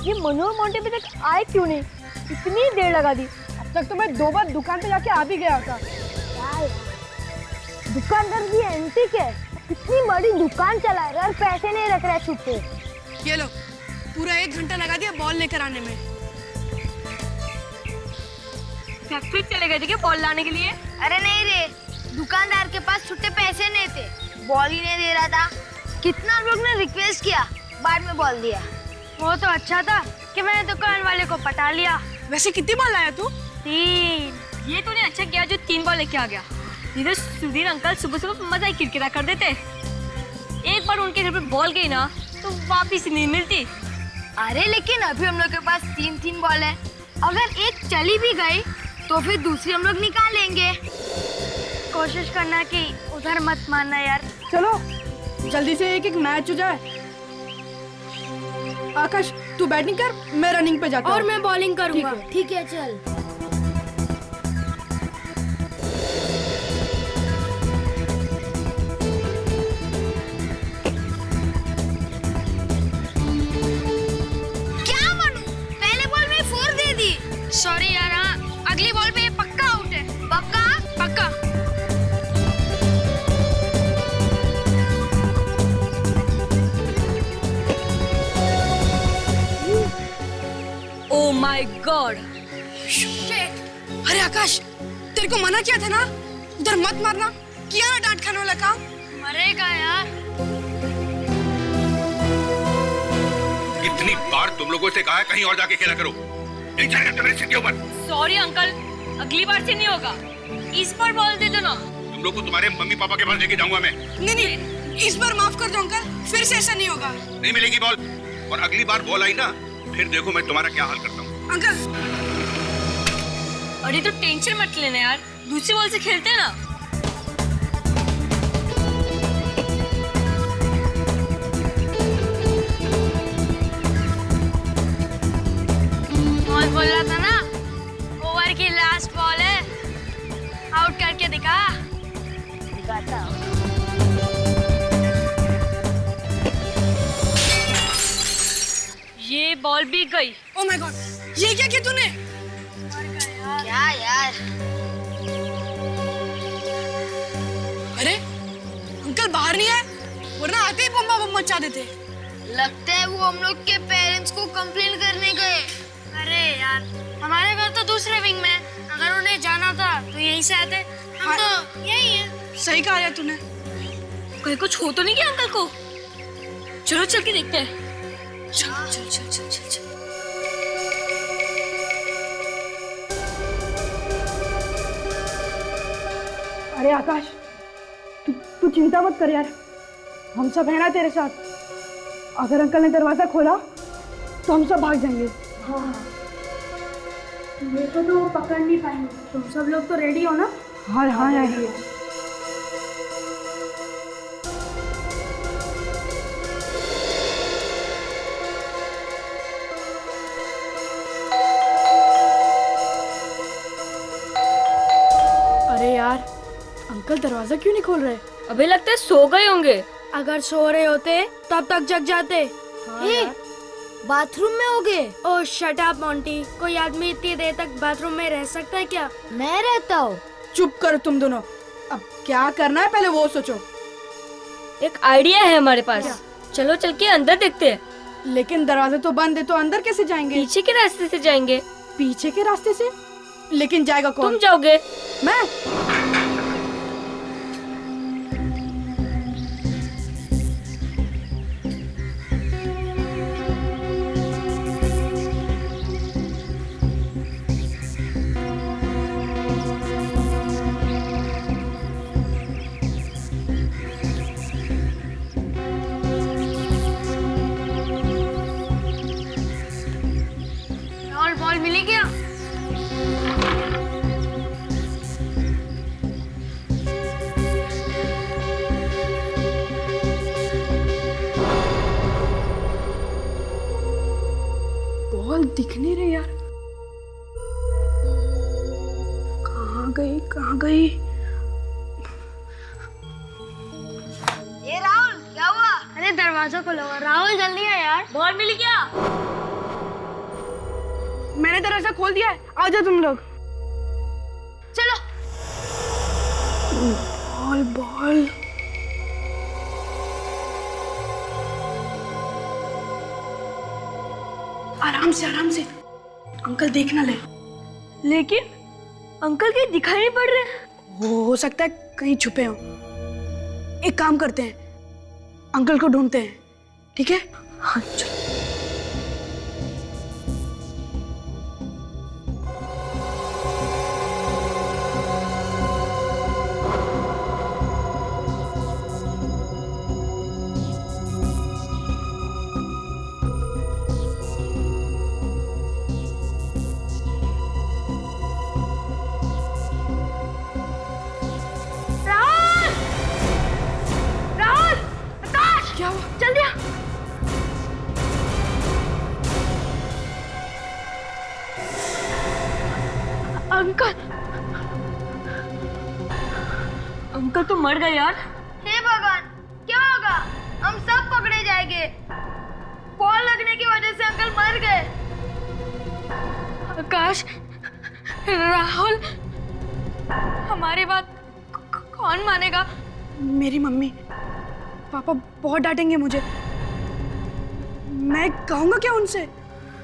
ये मनु और मोंटी अभी तक आए क्यों नहीं? इतनी देर लगा दी। अब तक तो मैं 2 बार दुकान पे जाके आ भी गया था। दुकानदार भी एंटीक है, इतनी बड़ी दुकान चला रहा है और पैसे नहीं रख रहा है छुट्टे। ये लो, पूरा 1 घंटा लगा दिया बॉल लेकर आने में। फैक्ट्री चले गए थे क्या बॉल लाने के लिए? अरे नहीं रे, दुकानदार के पास छुट्टे पैसे नहीं थे, बॉल ही नहीं दे रहा था। कितना लोग ने रिक्वेस्ट किया, बाद में बॉल दिया। वो तो अच्छा था कि मैंने दुकान वाले को पटा लिया। वैसे कितनी बॉल लाया तू? 3। ये तूने अच्छा किया जो 3 बॉल लेके आ गया। इधर सुधीर अंकल सुबह सुबह मजा ही किरकिरा कर देते। एक बार उनके घर पे बॉल गई ना तो वापिस नहीं मिलती। अरे लेकिन अभी हम लोग के पास 3 बॉल है, अगर एक चली भी गई तो फिर दूसरी हम लोग निकालेंगे। कोशिश करना कि उधर मत मारना यार। चलो जल्दी से एक मैच हो जाए। आकाश तू बैटिंग कर, मैं रनिंग पे जाता हूँ। और मैं बॉलिंग करूंगा। ठीक है चल। क्या मनु, पहले बॉल में 4 दे दी। सॉरी यार, हाँ अगली बॉल पे ये पक्का आउट है। पक्का? पक्का। Oh my God. अरे आकाश, तेरे को मना किया था ना उधर मत मारना, किया ना डांट खाने वाला काम। मरेगा यार। कितनी बार तुम लोगों से कहा है कहीं और जाके खेला करो, नहीं जाएगा मेरे सिर के ऊपर। सॉरी अंकल, अगली बार से नहीं होगा। इस बार बॉल दे दो ना। तुम लोग को तुम्हारे मम्मी पापा के पास लेके जाऊंगा मैं। नहीं, इस बार माफ कर दो अंकल, फिर से ऐसा नहीं होगा। नहीं मिलेगी बॉल, और अगली बार बॉल आई ना फिर देखो मैं तुम्हारा क्या हाल करता हूँ। अंकल अरे तो टेंशन मत लेना यार, दूसरी बॉल से खेलते हैं ना। कौन बोल रहा था ना, ओवर की लास्ट बॉल है, आउट करके दिखाता हूँ। ये बॉल भी गई। ओह माय गॉड, ये क्या किया तूने? क्या यार? अरे अंकल बाहर नहीं आए, वरना आते ही बम्बा बम मचा देते। लगता है वो हम लोग के पेरेंट्स को कंप्लेन करने गए। अरे यार, हमारे घर तो दूसरे विंग में, अगर उन्हें जाना था तो यहीं से आते। हम तो यही है। सही कहा यार तूने। कहीं कुछ हो तो नहीं गया अंकल को? चलो चल के देखते हैं। चल चल चल चल चल चल। अरे आकाश, तू चिंता मत कर यार, हम सब है ना तेरे साथ। अगर अंकल ने दरवाजा खोला तो हम सब भाग जाएंगे। हाँ मेरे को तो पकड़ नहीं पाएंगे। तुम सब लोग तो रेडी हो ना? हाँ हाँ रेडी है। अरे यार, अंकल दरवाजा क्यों नहीं खोल रहे? अबे लगता है सो गए होंगे। अगर सो रहे होते तब तक जग जाते। बाथरूम में हो गए? ओह शट अप मोंटी, कोई आदमी इतनी देर तक बाथरूम में रह सकता है क्या? मैं रहता हूँ। चुप करो तुम दोनों, अब क्या करना है पहले वो सोचो। एक आइडिया है हमारे पास, चलो चल के अंदर देखते हैं। लेकिन दरवाजा तो बंद है, तो अंदर कैसे जाएंगे? पीछे के रास्ते से जाएंगे। पीछे के रास्ते से? लेकिन जाएगा कौन? तुम जाओगे। मैं? बॉल मिली क्या? बॉल दिख नहीं रही यार, कहाँ गई कहाँ गई? ये राहुल क्या हुआ? अरे दरवाजा खोलो, राहुल जल्दी है यार। बॉल मिली क्या? मैंने दरवाजा खोल दिया है, आ जाओ तुम लोग। चलो। Ball ball. आराम से अंकल देख ना ले। लेकिन अंकल कहीं दिखाई नहीं पड़ रहे। हो सकता है कहीं छुपे हो। एक काम करते हैं, अंकल को ढूंढते हैं, ठीक है? हाँ चलो। क्या हुआ? जल्दी आ। अंकल अंकल तो मर गए यार। हे भगवान, क्या होगा? हम सब पकड़े जाएंगे। बॉल लगने की वजह से अंकल मर गए। आकाश, राहुल, हमारी बात कौन मानेगा? मेरी मम्मी पापा बहुत डांटेंगे मुझे। मैं कहूंगा क्या उनसे?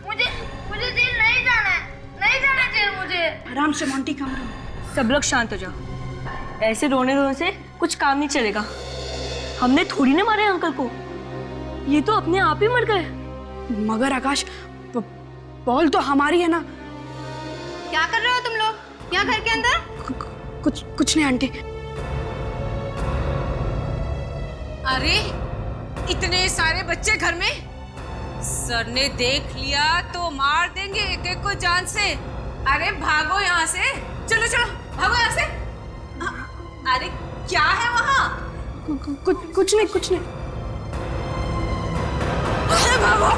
मुझे मुझे जेल नहीं जाना है, नहीं जाना जेल मुझे। आराम से मोंटी, काम करो। सब लोग शांत हो जाओ। ऐसे रोने से कुछ काम नहीं चलेगा। हमने थोड़ी ना मारे अंकल को, ये तो अपने आप ही मर गए। मगर आकाश, बॉल तो हमारी है ना। क्या कर रहे हो तुम लोग यहाँ घर के अंदर? कुछ नहीं आंटी। अरे इतने सारे बच्चे घर में, सर ने देख लिया तो मार देंगे एक एक को जान से। अरे भागो यहाँ से, चलो चलो भागो यहाँ से। अरे क्या है वहाँ? कुछ नहीं। अरे भागो।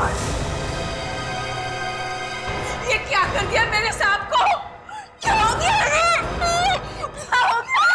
ये क्या कर दिया मेरे सांप को? क्या हो गया? क्या हो गया?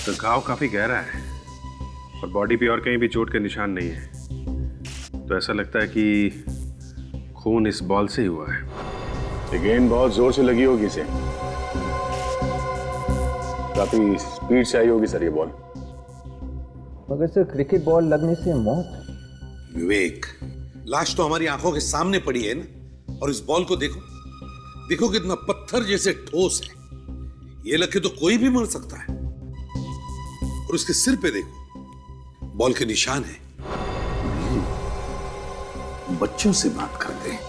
तो घाव काफी गहरा है और बॉडी पे और कहीं भी चोट के निशान नहीं है, तो ऐसा लगता है कि खून इस बॉल से ही हुआ है। ये गेंद बहुत जोर से लगी होगी इसे, काफी स्पीड से आई होगी सर ये बॉल। मगर सर क्रिकेट बॉल लगने से मौत। विवेक, लाश तो हमारी आंखों के सामने पड़ी है ना, और इस बॉल को देखो, देखो कितना पत्थर जैसे ठोस है। ये लगे तो कोई भी मर सकता है। और उसके सिर पे देखो, बॉल के निशान है। बच्चों से बात करते हैं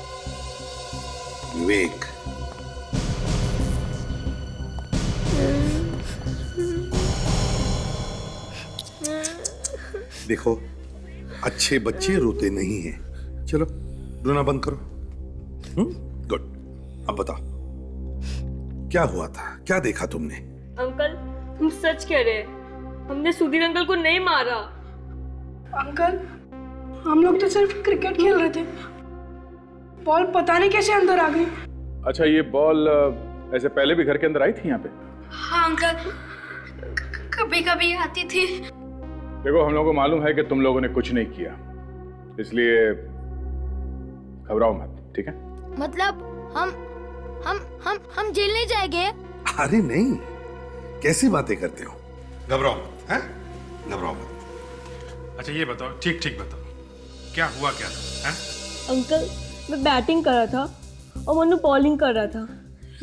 विवेक। देखो, अच्छे बच्चे रोते नहीं हैं। चलो रोना बंद करो। गुड। अब बताओ क्या हुआ था, क्या देखा तुमने? अंकल, तुम सच कह रहे हैं, हमने सुधीर अंकल को नहीं मारा। अंकल, हम लोग तो सिर्फ क्रिकेट खेल रहे थे, बॉल पता नहीं कैसे अंदर आ गई। अच्छा, ये बॉल ऐसे पहले भी घर के अंदर आई थी यहाँ पे? हाँ अंकल, कभी कभी आती थी। देखो, हम लोगों को मालूम है कि तुम लोगों ने कुछ नहीं किया, इसलिए घबराओ मत, ठीक है? मतलब हम जेल नहीं जाएंगे? अरे नहीं, कैसी बातें करते हो? घबराओ मत, हैं? घबराओ मत। अच्छा ये बताओ, ठीक ठीक बताओ, क्या हुआ क्या था? अंकल, मैं बैटिंग कर रहा था और मनु बॉलिंग कर रहा था।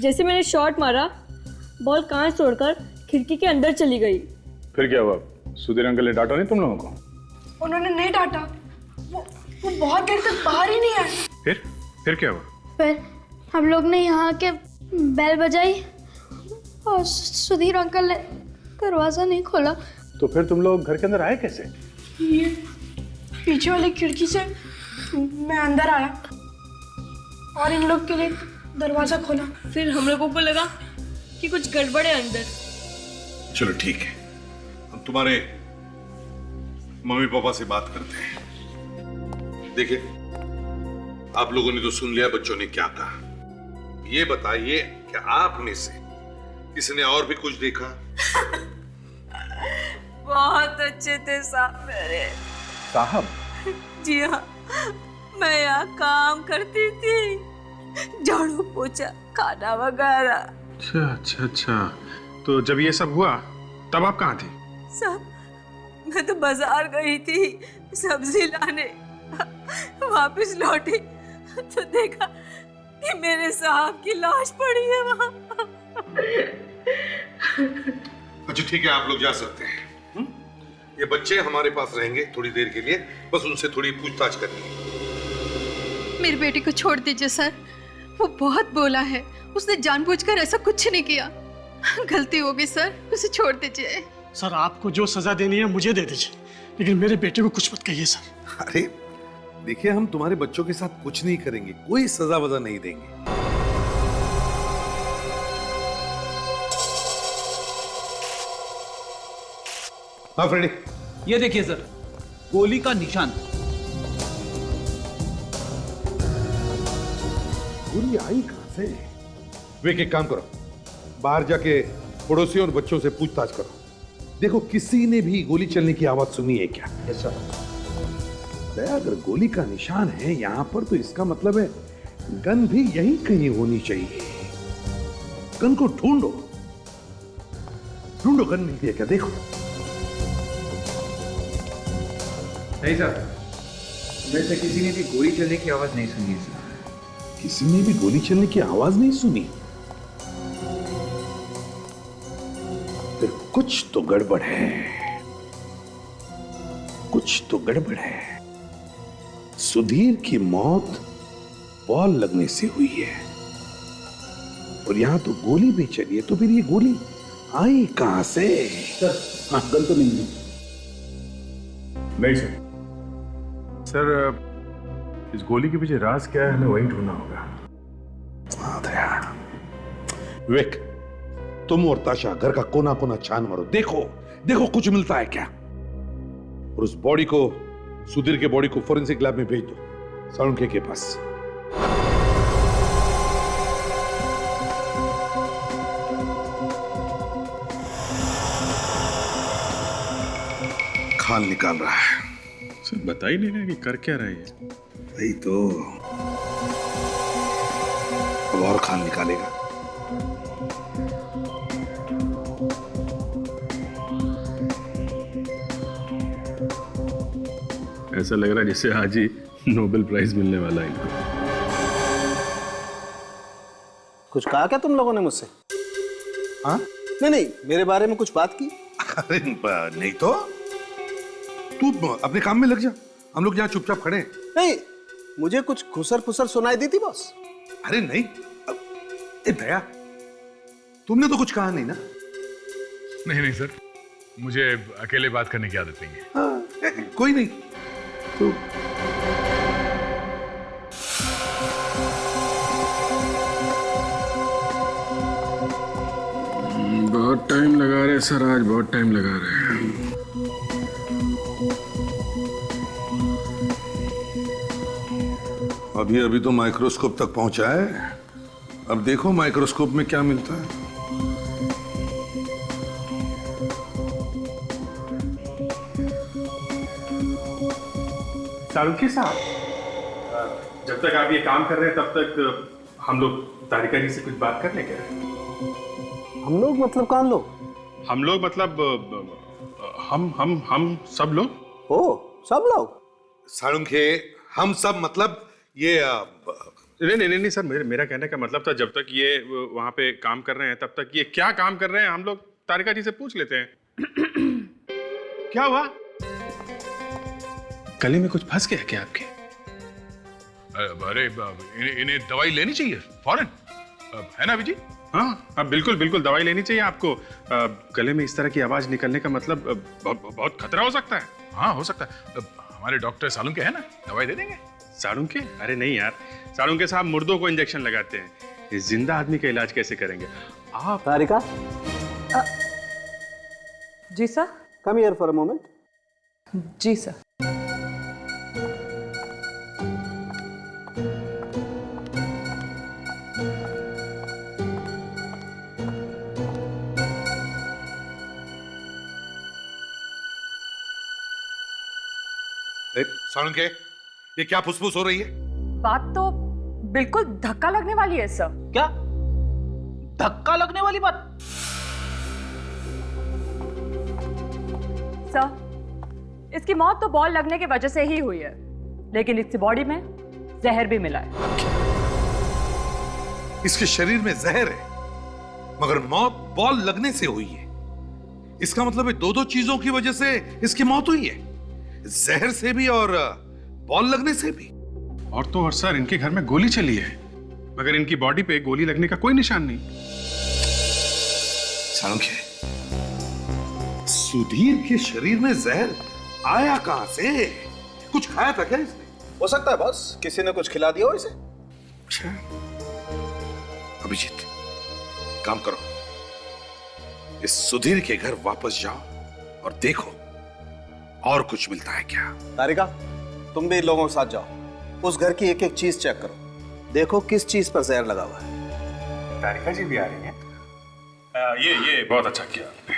जैसे मैंने शॉट मारा, बॉल कांच तोड़कर खिड़की के अंदर चली गई। फिर क्या हुआ? सुधीर अंकल ने डांटा नहीं तुम लोगों को? उन्होंने नहीं डांटा, वो बहुत देर तक बाहर ही नहीं आए। फिर क्या हुआ? फिर हम लोग ने यहाँ के बेल बजाई और सुधीर अंकल ने दरवाजा नहीं खोला। तो फिर तुम लोग घर के अंदर आए कैसे? ये पीछे वाली खिड़की से मैं अंदर आया और इन लोग के लिए दरवाजा खोला। फिर हम लोगों को लगा कि कुछ गड़बड़ है अंदर। चलो ठीक है, हम तुम्हारे मम्मी पापा से बात करते हैं। देखिए, आप लोगों ने तो सुन लिया बच्चों ने क्या कहा। ये बताइए कि आप में से किसी ने और भी कुछ देखा? बहुत अच्छे थे साहब मेरे। साहब? जी हाँ, मैं यहाँ काम करती थी, झाड़ू पोछा खाना वगैरह। अच्छा अच्छा अच्छा, तो जब ये सब हुआ तब आप कहाँ थी? साहब मैं तो बाजार गई थी सब्जी लाने, वापस लौटी तो देखा कि मेरे साहब की लाश पड़ी है वहाँ। अच्छा ठीक है, आप लोग जा सकते हैं। ये बच्चे हमारे पास रहेंगे थोड़ी देर के लिए, बस उनसे थोड़ी पूछताछ करनी है। मेरे बेटे को छोड़ दीजिए सर, वो बहुत बोला है, उसने जानबूझकर ऐसा कुछ नहीं किया, गलती हो गई सर, उसे छोड़ दीजिए। सर आपको जो सजा देनी है मुझे दे दीजिए, लेकिन मेरे बेटे को कुछ मत कहिए सर। अरे देखिए, हम तुम्हारे बच्चों के साथ कुछ नहीं करेंगे, कोई सजा वजा नहीं देंगे। हाँ फ्रेडी, ये देखिए सर, गोली का निशान। गोली आई कहां से? वे एक काम करो, बाहर जाके पड़ोसियों और बच्चों से पूछताछ करो। देखो किसी ने भी गोली चलने की आवाज सुनी है क्या? Yes sir. अगर गोली का निशान है यहां पर, तो इसका मतलब है गन भी यहीं कहीं होनी चाहिए। गन को ढूंढो, ढूंढो, गन मिलती है क्या? देखो। नहीं सर, वैसे किसी ने भी गोली चलने की आवाज नहीं सुनी है सर। किसी ने भी गोली चलने की आवाज नहीं सुनी? फिर कुछ तो गड़बड़ है, कुछ तो गड़बड़ है। सुधीर की मौत बॉल लगने से हुई है, और यहां तो गोली भी चली है, तो फिर ये गोली आई कहां से? सर हाँ, गन तो नहीं मिली। नहीं सर। सर, इस गोली के पीछे राज क्या है, हमें वही ढूंढना होगा। विवेक, तुम और ताशा घर का कोना कोना छान मारो, देखो देखो कुछ मिलता है क्या। और उस बॉडी को, सुधीर के बॉडी को फोरेंसिक लैब में भेज दो, साळुंखे के पास। खाल निकाल रहा है। सर बता ही नहीं रहा कि कर क्या रहे हैं। वही तो, अब और खाल निकालेगा। ऐसा लग रहा है जैसे आज ही नोबेल प्राइज मिलने वाला है इनको। कुछ कहा क्या तुम लोगों ने मुझसे? हाँ? नहीं, मेरे बारे में कुछ बात की? अरे नहीं तो, तू अपने काम में लग जा, हम लोग यहाँ चुपचाप खड़े हैं। नहीं, मुझे कुछ खुसर फुसर सुनाई दी थी बॉस। अरे नहीं, दया, तुमने तो कुछ कहा नहीं ना? नहीं सर, मुझे अकेले बात करने की आदत नहीं है। हाँ, कोई नहीं तो। बहुत टाइम लगा रहे सर, आज बहुत टाइम लगा रहे हैं। अभी अभी तो माइक्रोस्कोप तक पहुंचा है, अब देखो माइक्रोस्कोप में क्या मिलता है। साळुंखे साहब, जब तक आप ये काम कर रहे हैं तब तक हम लोग तारिका जी से कुछ बात कर लें क्या? हम लोग मतलब कौन लोग? हम लोग मतलब हम सब लोग। ओ, सब लोग? साळुंखे, हम सब मतलब ये नहीं सर, मेरा कहने का मतलब था जब तक ये वहां पे काम कर रहे हैं तब तक ये क्या काम कर रहे हैं हम लोग तारिका जी से पूछ लेते हैं। क्या हुआ? गले में कुछ फंस गया क्या आपके? अरे इन्हें दवाई लेनी चाहिए फौरन, है ना अभी जी? हाँ बिल्कुल बिल्कुल, दवाई लेनी चाहिए आपको। गले में इस तरह की आवाज निकलने का मतलब बहुत खतरा हो सकता है। हाँ हो सकता है, हमारे डॉक्टर साळुंखे है ना, दवाई दे देंगे। साळुंखे? अरे नहीं यार, साळुंखे साहब मुर्दों को इंजेक्शन लगाते हैं, इस जिंदा आदमी का इलाज कैसे करेंगे आप? तारिका, जी sir. Come here for a moment. जी सर। साळुंखे, ये क्या फुसफुस हो रही है? बात तो बिल्कुल धक्का लगने वाली है सर। क्या धक्का लगने वाली बात? सर, इसकी मौत तो बॉल लगने की वजह से ही हुई है, लेकिन इसकी बॉडी में जहर भी मिला है। इसके शरीर में जहर है, मगर मौत बॉल लगने से हुई है। इसका मतलब है दो चीजों की वजह से इसकी मौत हुई है, जहर से भी और बॉल लगने से भी। और तो और सर, इनके घर में गोली चली है, मगर इनकी बॉडी पे गोली लगने का कोई निशान नहीं। साळुंखे, सुधीर के शरीर में जहर आया कहां से? कुछ खाया था क्या इसने? हो सकता है बॉस, किसी ने कुछ खिला दिया हो इसे। अभिजीत, काम करो, इस सुधीर के घर वापस जाओ और देखो और कुछ मिलता है क्या। तारिका, तुम भी इन लोगों के साथ जाओ, उस घर की एक एक चीज चेक करो, देखो किस चीज पर जहर लगा हुआ है। तारिका जी भी आ रही हैं। ये बहुत अच्छा किया आपने।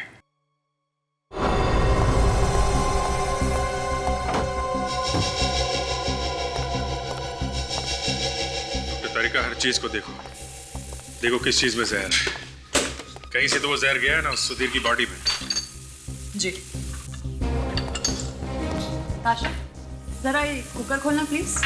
तारिका, हर चीज को देखो, देखो किस चीज में जहर है। कहीं से तो वो जहर गया है ना उस सुधीर की बॉडी में। जी। ताशा, जरा ये कुकर खोलना प्लीज।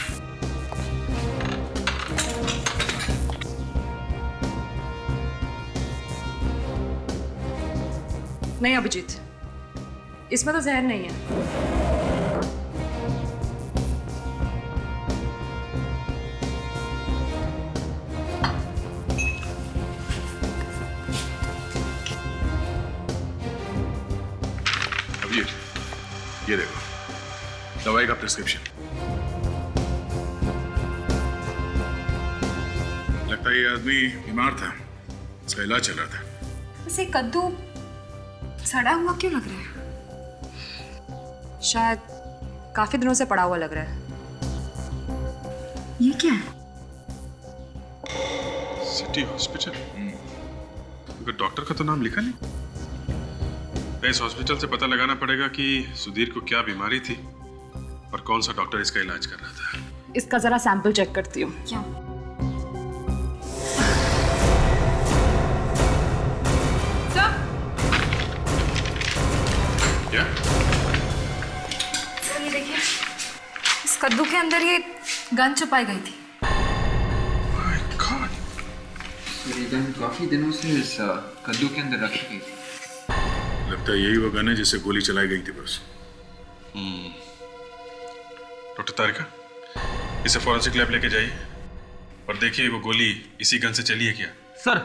नहीं अभिजीत, इसमें तो जहर नहीं है। ये देखो, दवाई का प्रिस्क्रिप्शन। लगता है ये आदमी बीमार था, इसका इलाज चल रहा था। वैसे कद्दू सड़ा हुआ क्यों लग रहा है? शायद काफी दिनों से पड़ा हुआ लग रहा है। ये क्या है? सिटी हॉस्पिटल, मगर डॉक्टर का तो नाम लिखा नहीं। इस हॉस्पिटल से पता लगाना पड़ेगा कि सुधीर को क्या बीमारी थी और कौन सा डॉक्टर इसका इलाज कर रहा था। इसका जरा सैंपल चेक करती हूँ। क्या? क्या? सर ये देखिए, इस कद्दू के अंदर ये गन छुपाई गई थी। My God! ये गन काफी दिनों से इस कद्दू के अंदर रखी गई थी। लगता है यही वो गन है जिससे गोली चलाई गई थी बस। डॉक्टर तारिका, इसे फॉरेंसिक लैब लेके जाइए और देखिए वो गोली इसी गन से चली है क्या। सर,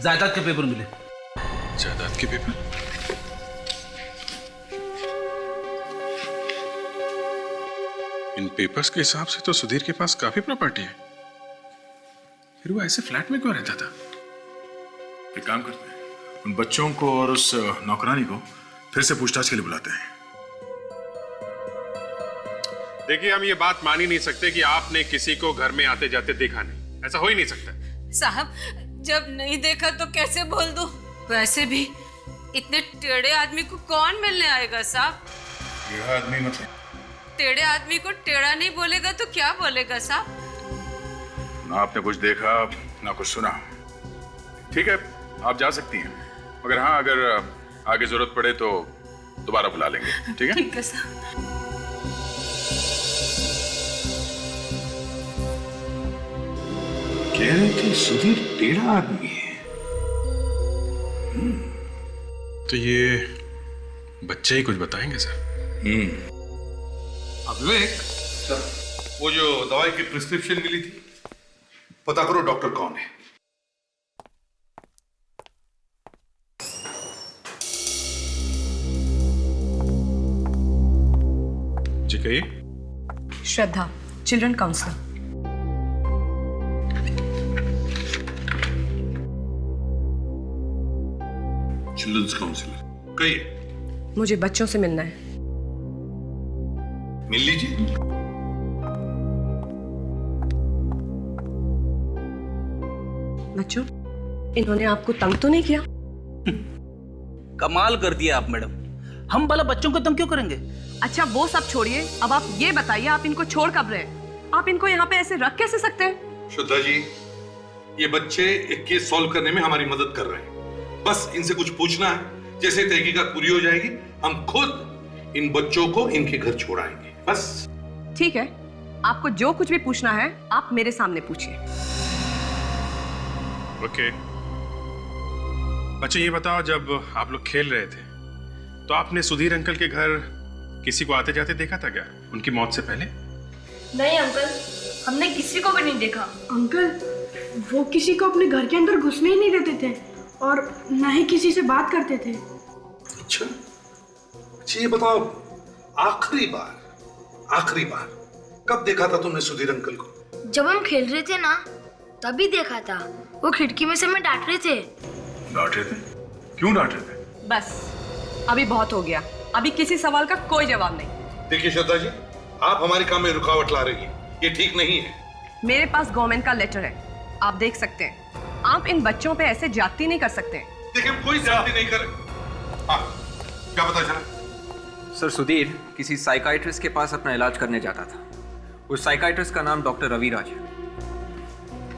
जायदाद के पेपर मिले। जायदाद के पेपर? इन पेपर्स के हिसाब से तो सुधीर के पास काफी प्रॉपर्टी है, फिर वो ऐसे फ्लैट में क्यों रहता था? एक काम करते हैं, उन बच्चों को और उस नौकरानी को फिर से पूछताछ के लिए बुलाते हैं। देखिए, हम ये बात मान ही नहीं सकते कि आपने किसी को घर में आते जाते देखा नहीं। ऐसा हो ही नहीं सकता। साहब, जब नहीं देखा तो कैसे बोल दूं? वैसे भी इतने टेढ़े आदमी को कौन मिलने आएगा साहब? टेढ़ा आदमी मतलब? टेढ़े आदमी को टेढ़ा नहीं बोलेगा तो क्या बोलेगा साहब? ना आपने कुछ देखा ना कुछ सुना। ठीक है, आप जा सकती हैं, मगर हाँ, अगर आगे जरूरत पड़े तो दोबारा बुला लेंगे। ठीक है? ठीक है साहब। कह रहे थे सुधीर टेढ़ा आदमी है। तो ये बच्चे ही कुछ बताएंगे सर। विवेक सर, वो जो दवाई की प्रिस्क्रिप्शन मिली थी, पता करो डॉक्टर कौन है। जी कहिए। Shraddha, children counsellor. Children's counsellor. कहिए। मुझे बच्चों से मिलना है। मिल लीजिए। बच्चों, इन्होंने आपको तंग तो नहीं किया? कमाल कर दिया आप मैडम, हम भला बच्चों को तंग क्यों करेंगे? अच्छा वो सब छोड़िए, अब आप ये बताइए आप इनको छोड़ कब रहे? आप इनको यहाँ पे ऐसे रख कैसे सकते हैं? श्रद्धा जी, ये बच्चे एक केस सॉल्व करने में हमारी मदद कर रहे हैं। बस इनसे कुछ पूछना है, जैसे तहकीकात पूरी हो जाएगी हम खुद इन बच्चों को इनके घर छोड़ाएंगे। बस ठीक है, आपको जो कुछ भी पूछना है आप मेरे सामने पूछिए। ओके। बच्चे ये बताओ, जब आप लोग खेल रहे थे तो आपने सुधीर अंकल के घर किसी को आते जाते देखा था क्या, उनकी मौत से पहले? नहीं अंकल, हमने किसी को भी नहीं देखा। अंकल, वो किसी को अपने घर के अंदर घुसने ही नहीं देते थे और न ही किसी से बात करते थे। अच्छा, ये बताओ, आखिरी बार कब देखा था तुमने सुधीर अंकल को? जब हम खेल रहे थे ना, तभी देखा था। वो खिड़की में से हमें डांट रहे थे। डांट रहे थे? क्यों डांट रहे थे? बस अभी बहुत हो गया, अभी किसी सवाल का कोई जवाब नहीं। देखिए श्रद्धा जी, आप हमारे काम में रुकावट ला रही हैं, ये ठीक नहीं है। मेरे पास गवर्नमेंट का लेटर है, आप देख सकते हैं। आप इन बच्चों पे ऐसे जाती नहीं कर सकते। देखिए, कोई जाति नहीं करे। हाँ, क्या पता चला? सर, सुधीर किसी साइकाइट्रिस्ट के पास अपना इलाज करने जाता था। उस साइकाइट्रिस्ट का नाम डॉक्टर रविराज है।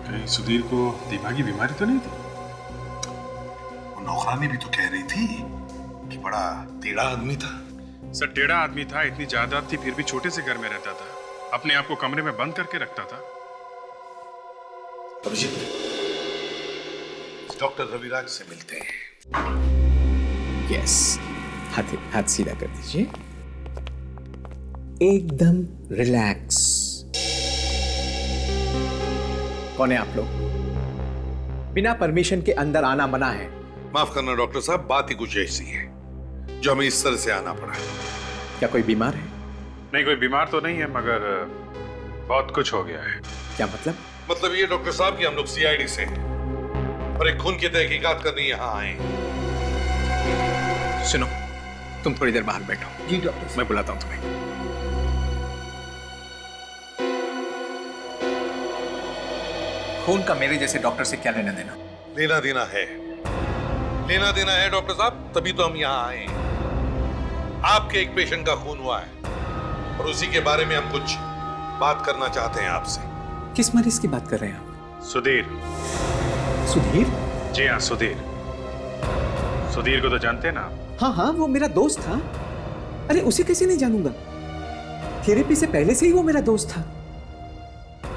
कहीं सुधीर को दिमागी बीमारी तो नहीं थी? वो नौकरानी भी तो कह रही थी कि बड़ा टेढ़ा आदमी था। सर, टेढ़ा आदमी था, इतनी जायदाद थी, फिर भी छोटे से घर में रहता था, अपने आप को कमरे में बंद करके रखता था। अभिजीत, डॉक्टर रविराज से मिलते हैं। यस, हाथ सीधा कर दीजिए, एकदम रिलैक्स। कौन है आप लोग? बिना परमिशन के अंदर आना मना है। माफ करना डॉक्टर साहब, बात ही कुछ ऐसी है जो हमें इस तरह से आना पड़ा है। क्या कोई बीमार है? नहीं, कोई बीमार तो नहीं है, मगर बहुत कुछ हो गया है। क्या मतलब? मतलब ये डॉक्टर साहब कि हम लोग सीआईडी से हैं और एक खून की तहकीकात करने यहाँ आए। सुनो, तुम थोड़ी देर बाहर बैठो। जी डॉक्टर, मैं बुलाता हूँ तुम्हें। खून का मेरे जैसे डॉक्टर से क्या लेना देना? लेना देना है डॉक्टर साहब, तभी तो हम यहाँ आए हैं। आपके एक पेशेंट का खून हुआ है और उसी के बारे में हम कुछ बात करना चाहते हैं आपसे। किस मरीज की बात कर रहे हैं आप? सुधीर। सुधीर? जी हाँ, सुधीर को तो जानते हैं ना आप? हाँ हाँ, वो मेरा दोस्त था। अरे उसे कैसे नहीं जानूंगा? थेरेपी से पहले से ही वो मेरा दोस्त था।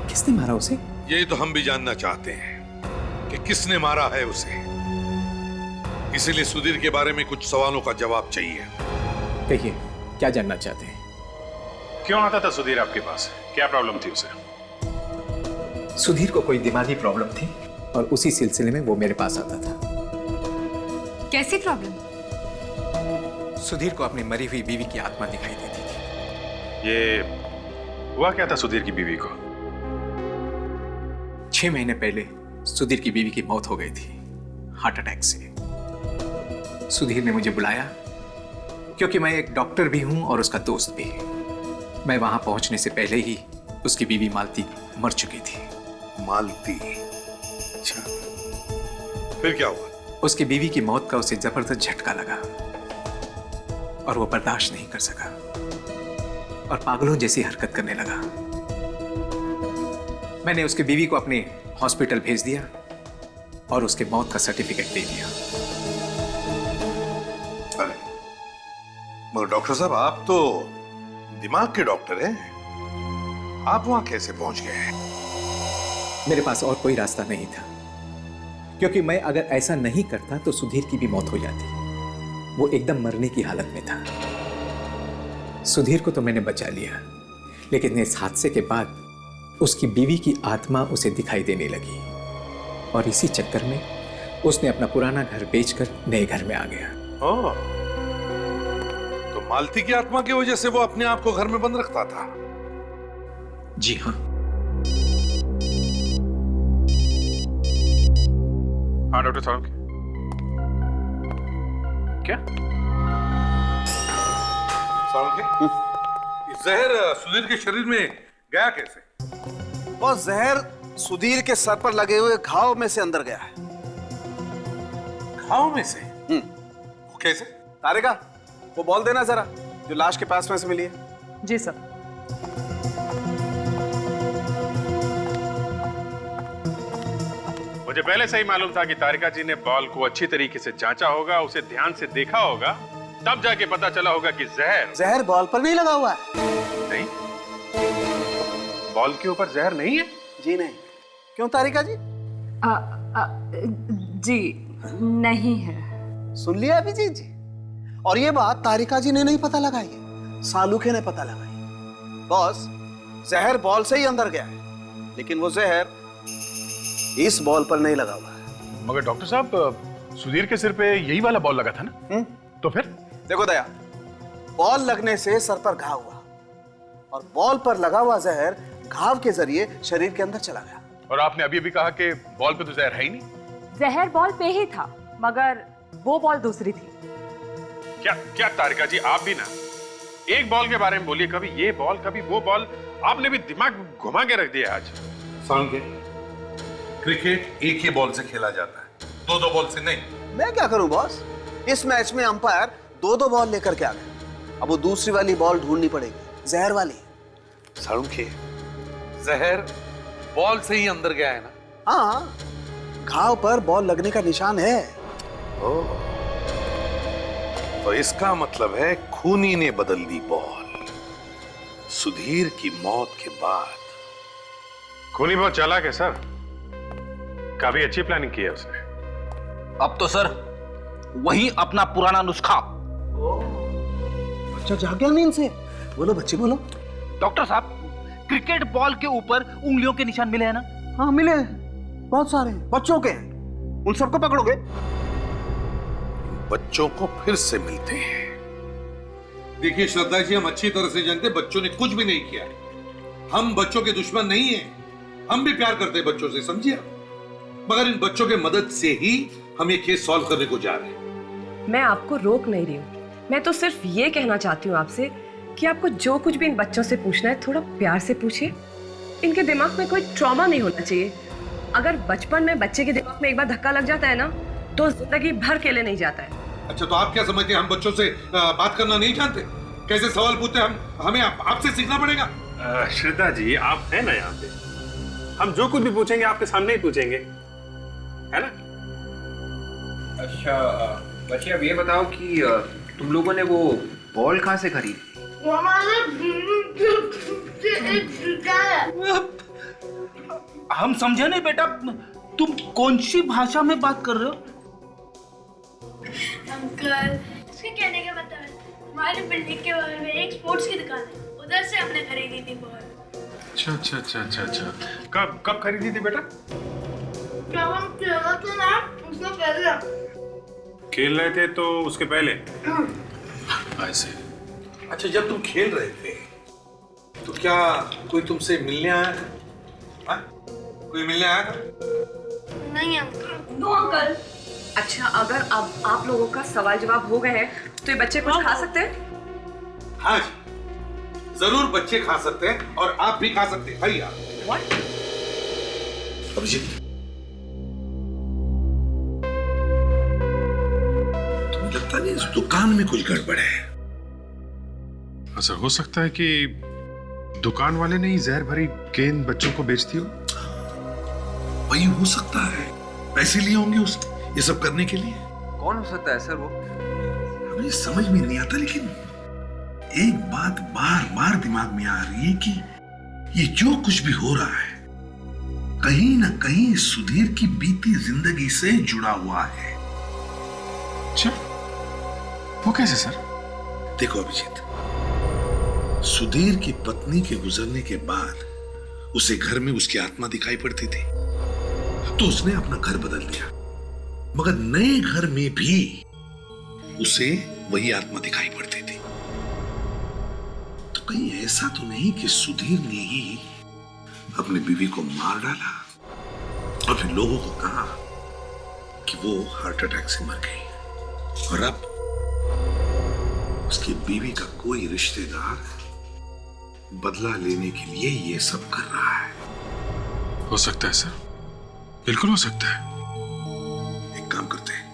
किसने मारा उसे? यही तो हम भी जानना चाहते हैं कि किसने मारा है उसे। इसीलिए सुधीर के बारे में कुछ सवालों का जवाब चाहिए। कहिए, क्या जानना चाहते हैं? क्यों आता था सुधीर आपके पास? क्या प्रॉब्लम थी उसे? सुधीर को कोई दिमागी प्रॉब्लम थी और उसी सिलसिले में वो मेरे पास आता था। कैसी प्रॉब्लम? सुधीर को अपनी मरी हुई बीवी की आत्मा दिखाई देती थी। ये हुआ क्या था सुधीर की बीवी को? 6 महीने पहले सुधीर की बीवी की मौत हो गई थी, हार्ट अटैक से। सुधीर ने मुझे बुलाया क्योंकि मैं एक डॉक्टर भी हूं और उसका दोस्त भी। मैं वहां पहुंचने से पहले ही उसकी बीवी मालती मर चुकी थी। मालती? अच्छा, फिर क्या हुआ? उसकी बीवी की मौत का उसे जबरदस्त झटका लगा और वो बर्दाश्त नहीं कर सका और पागलों जैसी हरकत करने लगा। मैंने उसकी बीवी को अपने हॉस्पिटल भेज दिया और उसके मौत का सर्टिफिकेट दे दिया। अरे मगर डॉक्टर साहब, आप तो दिमाग के डॉक्टर हैं, आप वहां कैसे पहुंच गए? मेरे पास और कोई रास्ता नहीं था, क्योंकि मैं अगर ऐसा नहीं करता तो सुधीर की भी मौत हो जाती। वो एकदम मरने की हालत में था। सुधीर को तो मैंने बचा लिया, लेकिन इस हादसे के बाद उसकी बीवी की आत्मा उसे दिखाई देने लगी और इसी चक्कर में उसने अपना पुराना घर बेचकर नए घर में आ गया। तो मालती की आत्मा की वजह से वो अपने आप को घर में बंद रखता था? जी हाँ। हाँ डॉक्टर साहब, क्या? ये जहर सुधीर के शरीर में गया कैसे? वो जहर सुधीर के सर पर लगे हुए घाव में से अंदर गया है। घाव में से? वो कैसे? तारिका, वो बॉल देना जरा, जो लाश के पास में से मिली है। जी सर। मुझे पहले से ही मालूम था कि तारिका जी ने बॉल को अच्छी तरीके से जांचा होगा, उसे ध्यान से देखा होगा, तब जाके पता चला होगा कि जहर बॉल पर नहीं लगा हुआ है। नहीं, बॉल के ऊपर जहर नहीं है। जी नहीं। क्यों तारिका जी? जी नहीं है। सुन लिया अभिजीत जी? और ये बात तारिका जी ने नहीं पता लगाई है, सालुखे ने पता लगाई। बॉस, जहर बॉल से ही अंदर गया है, लेकिन वो जहर इस बॉल पर नहीं लगा हुआ है। मगर डॉक्टर साहब, सुधीर के सिर पे यही वाला बॉल लगा था ना? तो फिर? देखो दया, बॉल लगने से सर पर घाव हुआ और बॉल पर लगा हुआ जहर घाव के जरिए शरीर के अंदर चला गया। और आपने अभी कहा कि बॉल पे तो जहर है ही नहीं। जहर बॉल पे ही था, मगर वो बॉल दूसरी थी। क्या तारिका जी, आप भी ना एक बॉल के बारे में बोलिए, कभी ये बॉल कभी वो बॉल, आपने भी दिमाग घुमा के रख दिया आज। सांगे, क्रिकेट एक ही बॉल से खेला जाता है, दो बॉल से नहीं। मैं क्या करूं बॉस? इस मैच में अंपायर दो बॉल लेकर के आ गए। अब वो दूसरी वाली बॉल ढूंढनी पड़ेगी, जहर वाली। सालुखे, जहर बॉल से ही अंदर गया है ना? हाँ, घाव पर बॉल लगने का निशान है। ओह, तो इसका मतलब है खूनी ने बदल दी बॉल सुधीर की मौत के बाद। खूनी बहुत चालाक है सर, काफी अच्छी प्लानिंग की है उसने। अब तो सर वही अपना पुराना नुस्खा। बच्चा जाग गया नींद से। बोलो बच्चे, बोलो। डॉक्टर साहब, क्रिकेट बॉल के ऊपर उंगलियों के निशान मिले हैं ना? हाँ मिले, बहुत सारे बच्चों के हैं। उन सबको पकड़ोगे? बच्चों को फिर से मिलते हैं। देखिए श्रद्धा जी, हम अच्छी तरह से जानते हैं बच्चों ने कुछ भी नहीं किया। हम बच्चों के दुश्मन नहीं हैं, हम भी प्यार करते हैं बच्चों से, समझिए। मगर इन बच्चों के मदद से ही हम ये केस सॉल्व करने को जा रहे हैं। मैं आपको रोक नहीं रही हूँ, मैं तो सिर्फ ये कहना चाहती हूँ आपसे कि आपको जो कुछ भी इन बच्चों से पूछना है थोड़ा प्यार से पूछिए। इनके दिमाग में कोई ट्रॉमा नहीं होना चाहिए। अगर बचपन में बच्चे के दिमाग में एक बार धक्का लग जाता है ना, तो जिंदगी भर के लिए नहीं जाता है। अच्छा, तो आप क्या समझते हैं हम बच्चों से बात करना नहीं जानते? कैसे सवाल पूछते हैं हमें आपसे सीखना पड़ेगा। श्रद्धा जी, आप हैं ना यहाँ पे, हम जो कुछ भी पूछेंगे आपके सामने ही पूछेंगे, है ना? अच्छा बच्चे, अब ये बताओ कि तुम लोगों ने वो बॉल कहाँ से खरीदी? हम समझे नहीं बेटा, तुम कौन सी भाषा में बात कर रहे हो? अंकल, इसके कहने का मतलब है हमारी बिल्डिंग के बगल में एक स्पोर्ट्स की दुकान है, उधर से हमने खरीदी थी बॉल। अच्छा। कब खरीदी थी बेटा? जब हम खेल रहे थे ना, उससे पहले। खेल रहे थे तो उसके पहले? ऐसे। अच्छा, जब तुम खेल रहे थे तो क्या कोई तुमसे मिलने आया था? हाँ? कोई मिलने आया था? नहीं अंकल। No uncle. अच्छा, अगर अब आप लोगों का सवाल जवाब हो गए हैं तो ये बच्चे कुछ खा सकते हैं? हाँ जी, जरूर बच्चे खा सकते हैं और आप भी खा सकते हैं। आइए आप। अभिजीत, तुम्हें लगता नहीं इस दुकान में कुछ गड़बड़ है? सर, हो सकता है कि दुकान वाले ने ही जहर भरी गेंद बच्चों को बेच दी हो। वही हो सकता है, पैसे लिए होंगे उसने ये सब करने के लिए। कौन हो सकता है सर वो? हमें समझ में नहीं आता, लेकिन एक बात बार बार दिमाग में आ रही है कि ये जो कुछ भी हो रहा है कहीं ना कहीं सुधीर की बीती जिंदगी से जुड़ा हुआ है। अच्छा, वो कैसे सर? देखो अभिजीत, सुधीर की पत्नी के गुजरने के बाद उसे घर में उसकी आत्मा दिखाई पड़ती थी, तो उसने अपना घर बदल दिया, मगर नए घर में भी उसे वही आत्मा दिखाई पड़ती थी। तो कहीं ऐसा तो नहीं कि सुधीर ने ही अपनी बीवी को मार डाला और फिर लोगों को कहा कि वो हार्ट अटैक से मर गई, और अब उसकी बीवी का कोई रिश्तेदार बदला लेने के लिए ये सब कर रहा है। हो सकता है सर, बिल्कुल हो सकता है। एक काम करते हैं,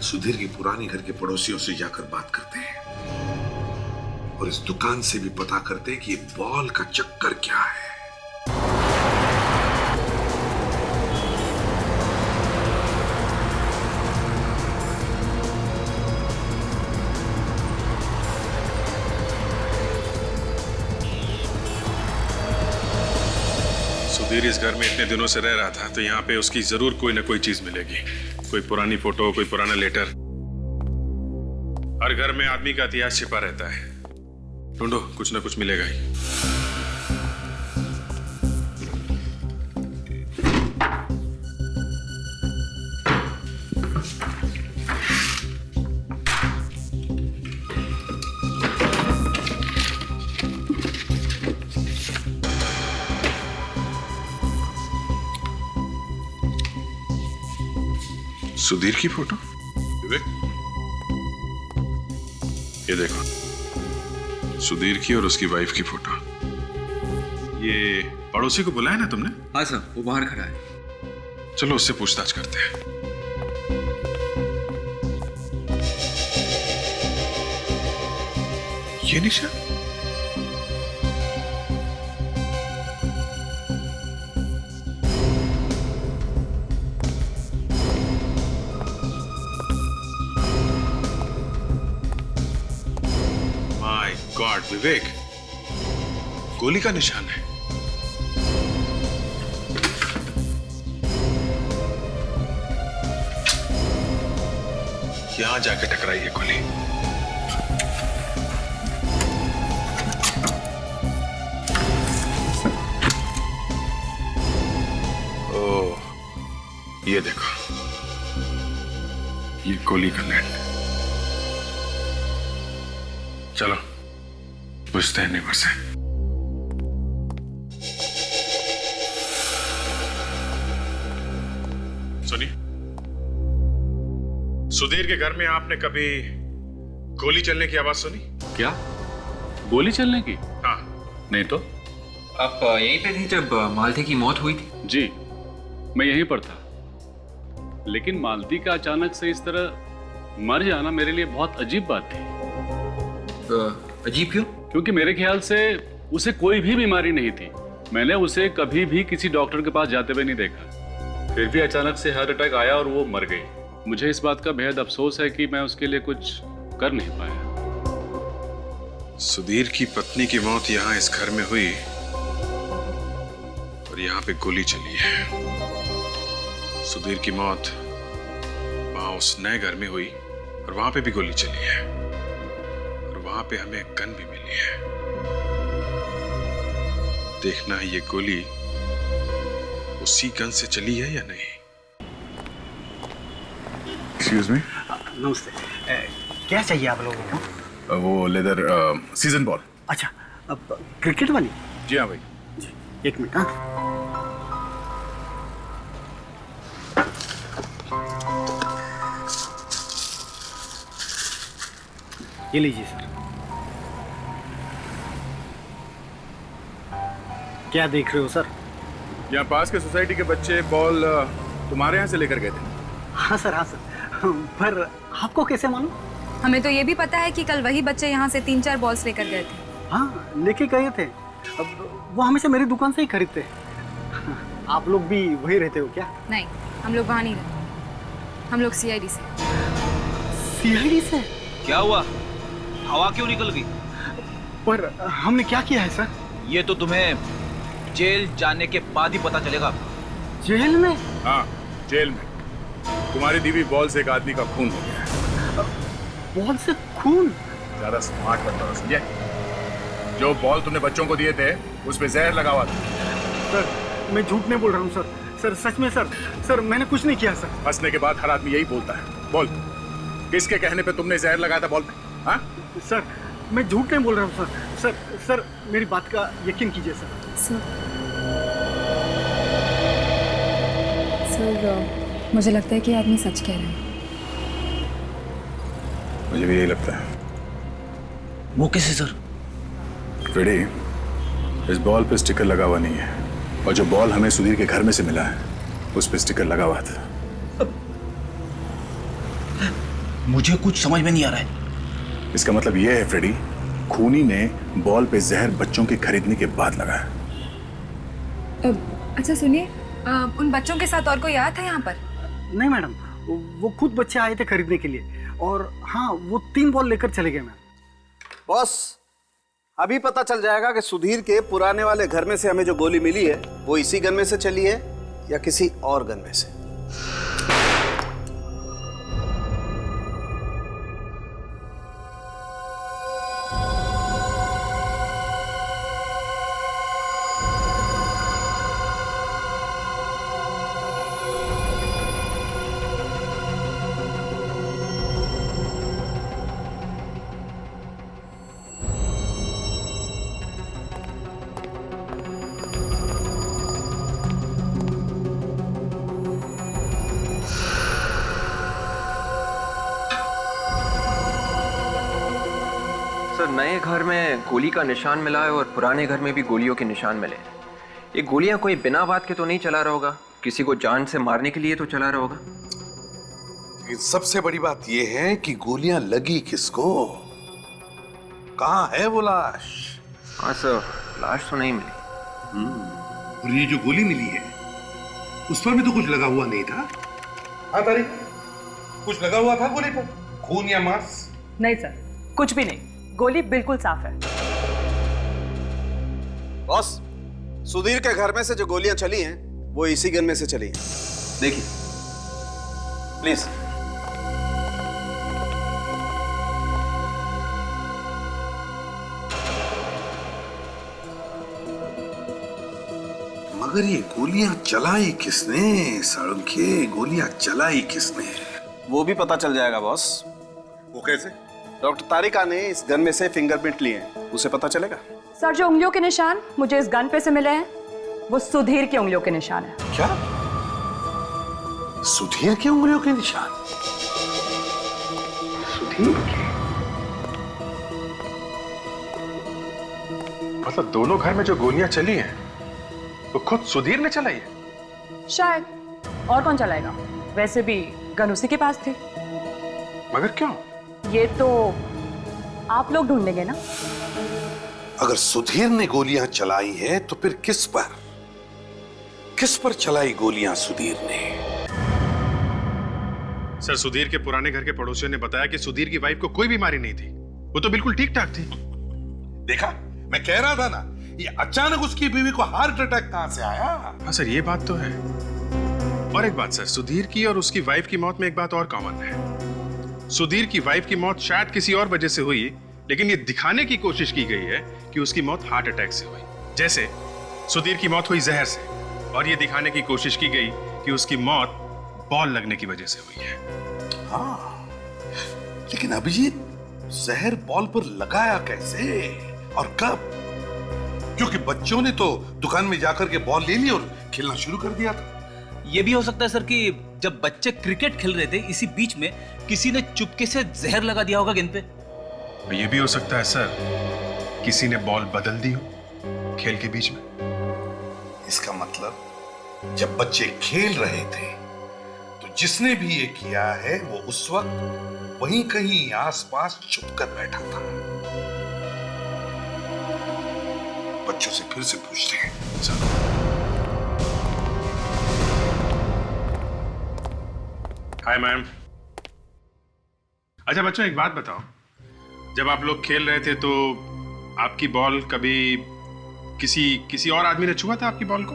सुधीर की पुरानी घर के पड़ोसियों से जाकर बात करते हैं और इस दुकान से भी पता करते हैं कि ये बॉल का चक्कर क्या है। सुधीर इस घर में इतने दिनों से रह रहा था, तो यहाँ पे उसकी जरूर कोई ना कोई चीज मिलेगी। कोई पुरानी फोटो, कोई पुराना लेटर। हर घर में आदमी का इतिहास छिपा रहता है। ढूंढो, कुछ ना कुछ मिलेगा ही। सुधीर की फोटो? विवेक, ये देखो, सुधीर की और उसकी वाइफ की फोटो। ये पड़ोसी को बुलाया ना तुमने? हाँ सर, वो बाहर खड़ा है। चलो उससे पूछताछ करते हैं। ये निशान? गॉड विवेक, गोली का निशान है। यहां जाके टकराई है गोली। ओह, ये देखो, ये गोली का नेट। चलो पूछते हैं नेबर से। सुनिए, सुधीर के घर में आपने कभी गोली चलने की आवाज सुनी? क्या? गोली चलने की? हाँ। नहीं तो। आप यहीं पे थे जब मालती की मौत हुई थी? जी, मैं यहीं पर था। लेकिन मालती का अचानक से इस तरह मर जाना मेरे लिए बहुत अजीब बात थी। अजीब क्यों? क्योंकि मेरे ख्याल से उसे कोई भी बीमारी नहीं थी। मैंने उसे कभी भी किसी डॉक्टर के पास जाते हुए नहीं देखा। फिर भी अचानक से हार्ट अटैक आया और वो मर गई। मुझे इस बात का बेहद अफसोस है कि मैं उसके लिए कुछ कर नहीं पाया। सुधीर की पत्नी की मौत यहाँ इस घर में हुई और यहाँ पे गोली चली है। सुधीर की मौत वहां उस नए घर में हुई और वहां पे भी गोली चली है और वहां पे हमें गन भी मिली है। देखना है ये गोली उसी गन से चली है या नहीं। Excuse me. नमस्ते। क्या चाहिए आप लोगों को? वो लेदर सीजन बॉल। अच्छा, अब क्रिकेट वाली? जी हाँ भाई। जी, एक मिनट। हाँ, ये लीजिए सर। क्या देख रहे हो सर? यहाँ पास के सोसाइटी के बच्चे बॉल तुम्हारे यहाँ से लेकर गए थे। हाँ सर, हाँ सर। पर आपको कैसे मालूम? हमें तो ये भी पता है कि कल वही बच्चे यहाँ से 3-4 बॉल्स लेकर गए थे। हाँ, लेके गए थे। अब वो हमेशा मेरी दुकान से ही खरीदते। आप लोग भी वही रहते हो क्या? नहीं, हम लोग वहाँ नहीं रहते। हम लोग CID से। CID से? क्या हुआ? हवा क्यों निकल गई? पर हमने क्या किया है सर? ये तो तुम्हें जेल जाने के बाद ही पता चलेगा। जेल में? हाँ, जेल में। तुम्हारी दीवी बॉल से एक आदमी का खून हो गया है। बॉल से खून? ज्यादा स्मार्ट बनता हो, समझे? जो बॉल तुमने बच्चों को दिए थे उसमें जहर लगा हुआ था। सर, मैं झूठ नहीं बोल रहा हूँ सर। सर सच में सर। सर मैंने कुछ नहीं किया सर। हंसने के बाद हर आदमी यही बोलता है। बोल, किसके कहने पे तुमने जहर लगाया था बॉल पे? हाँ? सर, मैं झूठ नहीं बोल रहा हूँ सर। सर सर मेरी बात का यकीन कीजिए सर। सर, मुझे लगता है कि आदमी सच कह रहा है। मुझे भी यही लगता है। वो कैसे सर? फ्रेडी, इस बॉल पे स्टिकर लगा हुआ नहीं है और जो बॉल हमें सुधीर के घर में से मिला है उस पे स्टिकर लगा हुआ था। मुझे कुछ समझ में नहीं आ रहा है। इसका मतलब यह है फ्रेडी, खूनी ने बॉल पे जहर बच्चों के खरीदने के बाद लगाया। अच्छा सुनिए, उन बच्चों के साथ और कोई आया था यहाँ पर? नहीं मैडम, वो खुद बच्चे आए थे खरीदने के लिए और हाँ वो 3 बॉल लेकर चले गए मैम। बॉस, अभी पता चल जाएगा कि सुधीर के पुराने वाले घर में से हमें जो गोली मिली है वो इसी गन में से चली है या किसी और गन में से। सर, नए घर में गोली का निशान मिला है और पुराने घर में भी गोलियों के निशान मिले। ये गोलियां कोई बिना बात के तो नहीं चला रहा होगा, किसी को जान से मारने के लिए तो चला रहा होगा। लेकिन सबसे बड़ी बात यह है कि गोलियां लगी किसको? कहां है वो लाश? हाँ सर, लाश तो नहीं मिली। और ये जो गोली मिली है उस पर भी तो कुछ लगा हुआ नहीं था। हाँ तारिक, कुछ लगा हुआ था गोली पर? खून या मांस? नहीं सर, कुछ भी नहीं, गोली बिल्कुल साफ है। बॉस, सुधीर के घर में से जो गोलियां चली हैं वो इसी गन में से चली हैं। देखिए प्लीज। मगर ये गोलियां चलाई किसने? साळुंखे, गोलियां चलाई किसने? वो भी पता चल जाएगा बॉस। वो कैसे? डॉक्टर तारिका ने इस गन में से फिंगरप्रिंट लिए हैं, उसे पता चलेगा। सर, जो उंगलियों के निशान मुझे इस गन पे से मिले हैं वो सुधीर की उंगलियों के निशान है। क्या? सुधीर की उंगलियों के निशान? सुधीर के? मतलब दोनों घर में जो गोलियां चली हैं वो खुद सुधीर ने चलाई है? शायद, और कौन चलाएगा? वैसे भी गन उसी के पास थी। मगर क्यों? ये तो आप लोग ढूंढेंगे ना। अगर सुधीर ने गोलियां चलाई है तो फिर किस पर चलाई गोलियां सुधीर ने? सर, सुधीर के पुराने घर के पड़ोसियों ने बताया कि सुधीर की वाइफ को कोई बीमारी नहीं थी, वो तो बिल्कुल ठीक ठाक थी। देखा, मैं कह रहा था ना, ये अचानक उसकी बीवी को हार्ट अटैक कहां से आया? हाँ सर, ये बात तो है। और एक बात सर, सुधीर की और उसकी वाइफ की मौत में एक बात और कॉमन है। सुधीर की वाइफ की मौत शायद किसी और वजह से हुई, लेकिन ये दिखाने की कोशिश की गई है कि उसकी मौत हार्ट अटैक से हुई। जैसे सुधीर की मौत हुई जहर से, और ये दिखाने की कोशिश की गई कि उसकी मौत बॉल लगने की वजह से हुई है। हाँ, लेकिन अभिजीत, जहर बॉल पर लगाया कैसे और कब? क्योंकि बच्चों ने तो दुकान में जाकर के बॉल ले ली और खेलना शुरू कर दिया था। ये भी हो सकता है सर कि जब बच्चे क्रिकेट खेल रहे थे इसी बीच में किसी ने चुपके से जहर लगा दिया होगा गेंद पे। ये भी हो सकता है सर, किसी ने बॉल बदल दी हो खेल के बीच में। इसका मतलब जब बच्चे खेल रहे थे तो जिसने भी ये किया है वो उस वक्त वहीं कहीं आसपास छुपकर बैठा था। बच्चों से फिर से पूछते हैं। चलो। Hi ma'am. अच्छा बच्चों, एक बात बताओ, जब आप लोग खेल रहे थे तो आपकी बॉल कभी किसी और आदमी ने छुआ था आपकी बॉल को?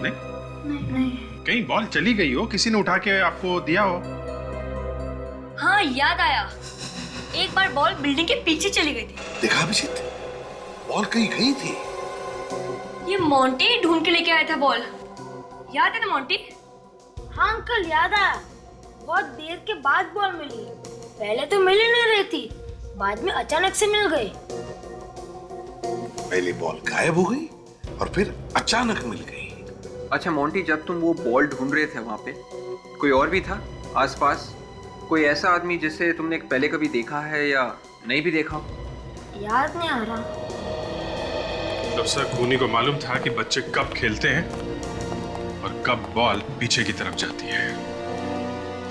नहीं? कहीं बॉल चली गई हो, किसी ने उठा के आपको दिया हो? हाँ, याद आया, एक बार बॉल बिल्डिंग के पीछे चली गई थी। देखा अभिजीत, बॉल कहीं गई थी। ये मोंटी ढूंढ के लेके आया था बॉल, याद है ना मोंटी? हाँ अंकल, याद आया। बहुत देर के बाद बॉल मिली, पहले तो मिल ही नहीं रही थी, बाद में अचानक से मिल गई। पहले बॉल गायब हो गई और फिर अचानक मिल गई। अच्छा मोंटी, जब तुम वो बॉल ढूंढ रहे थे वहां पे कोई और भी था आसपास? कोई ऐसा आदमी जिसे तुमने पहले कभी देखा है या नहीं भी देखा हो? याद नहीं आ रहा। तब सर खूनी को मालूम था कि बच्चे कब खेलते हैं और कब बॉल पीछे की तरफ जाती है।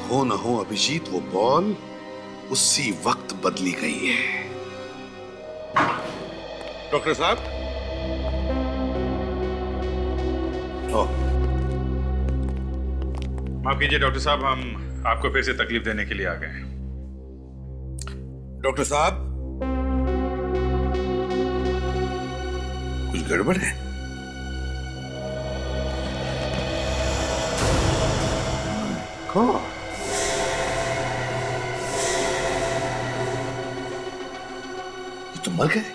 हो न हो अभिजीत, वो बॉल उसी वक्त बदली गई है। डॉक्टर साहब, माफ कीजिए डॉक्टर साहब, हम आपको फिर से तकलीफ देने के लिए आ गए हैं। डॉक्टर साहब, कुछ गड़बड़ है? कौन? ये तो मर गए।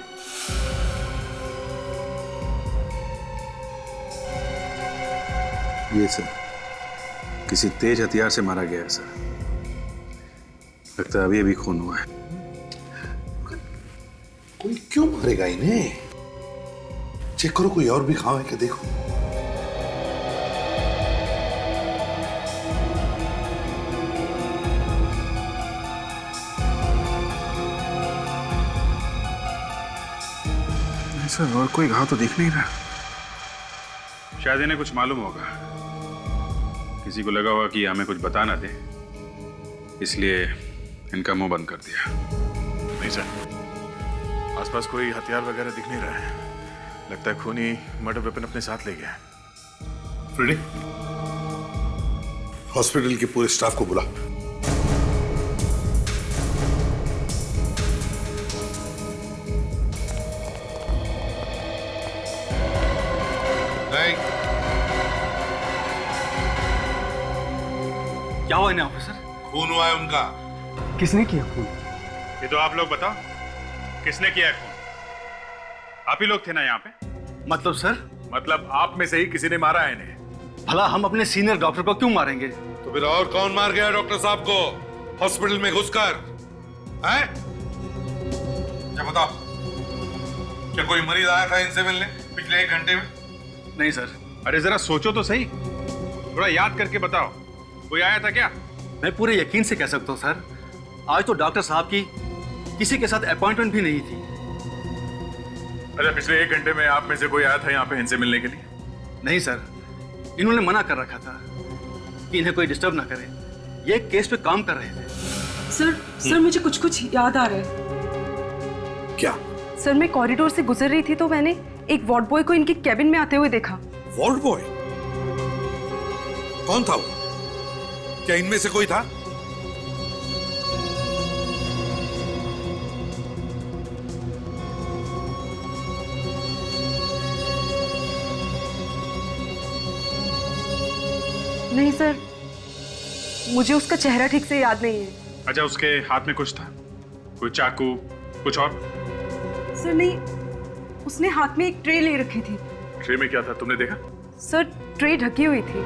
ये सर किसी तेज हथियार से मारा गया है सर। लगता है अभी अभी खून हुआ है। कोई क्यों मारेगा इन्हें? चेक करो, कोई और भी घाव है क्या, देखो। नहीं सर, और कोई घाव तो दिख नहीं रहा। शायद इन्हें कुछ मालूम होगा, किसी को लगा होगा कि हमें कुछ बता ना दे, इसलिए इनका मुंह बंद कर दिया। नहीं सर, आसपास कोई हथियार वगैरह दिख नहीं रहा है। लगता है खूनी मर्डर वेपन अपने साथ ले गया है। फ्रेडी, हॉस्पिटल के पूरे स्टाफ को बुला। क्या हुआ इन्हें ऑफिसर? खून हुआ है उनका। किसने किया खून? ये तो आप लोग बताओ, किसने किया है खून? आप ही लोग थे ना यहाँ पे? मतलब सर? मतलब आप में से ही किसी ने मारा है इन्हें। भला हम अपने सीनियर डॉक्टर को क्यों मारेंगे? तो फिर और कौन मार गया डॉक्टर साहब को हॉस्पिटल में घुसकर? हैं? क्या बताओ, क्या कोई मरीज आया था इनसे मिलने पिछले 1 घंटे में? नहीं सर। अरे जरा सोचो तो सही, थोड़ा याद करके बताओ, कोई आया था क्या? मैं पूरे यकीन से कह सकता हूँ सर, आज तो डॉक्टर साहब की किसी के साथ अपॉइंटमेंट भी नहीं थी। अच्छा, पिछले 1 घंटे में आप में से कोई आया था यहाँ पे इनसे मिलने के लिए? नहीं सर, इन्होंने मना कर रखा था कि इन्हें कोई डिस्टर्ब ना करे। ये एक केस पे काम कर रहे थे। सर मुझे कुछ कुछ याद आ रहा है। क्या? सर मैं कॉरिडोर से गुजर रही थी तो मैंने एक वार्ड बॉय को इनके कैबिन में आते हुए देखा। Ward boy? कौन था वो? क्या इनमें से कोई था? नहीं सर, मुझे उसका चेहरा ठीक से याद नहीं है। अच्छा, उसके हाथ में कुछ था? कोई चाकू, कुछ और? सर नहीं, उसने हाथ में एक ट्रे ले रखी थी। ट्रे में क्या था, तुमने देखा? सर ट्रे ढकी हुई थी।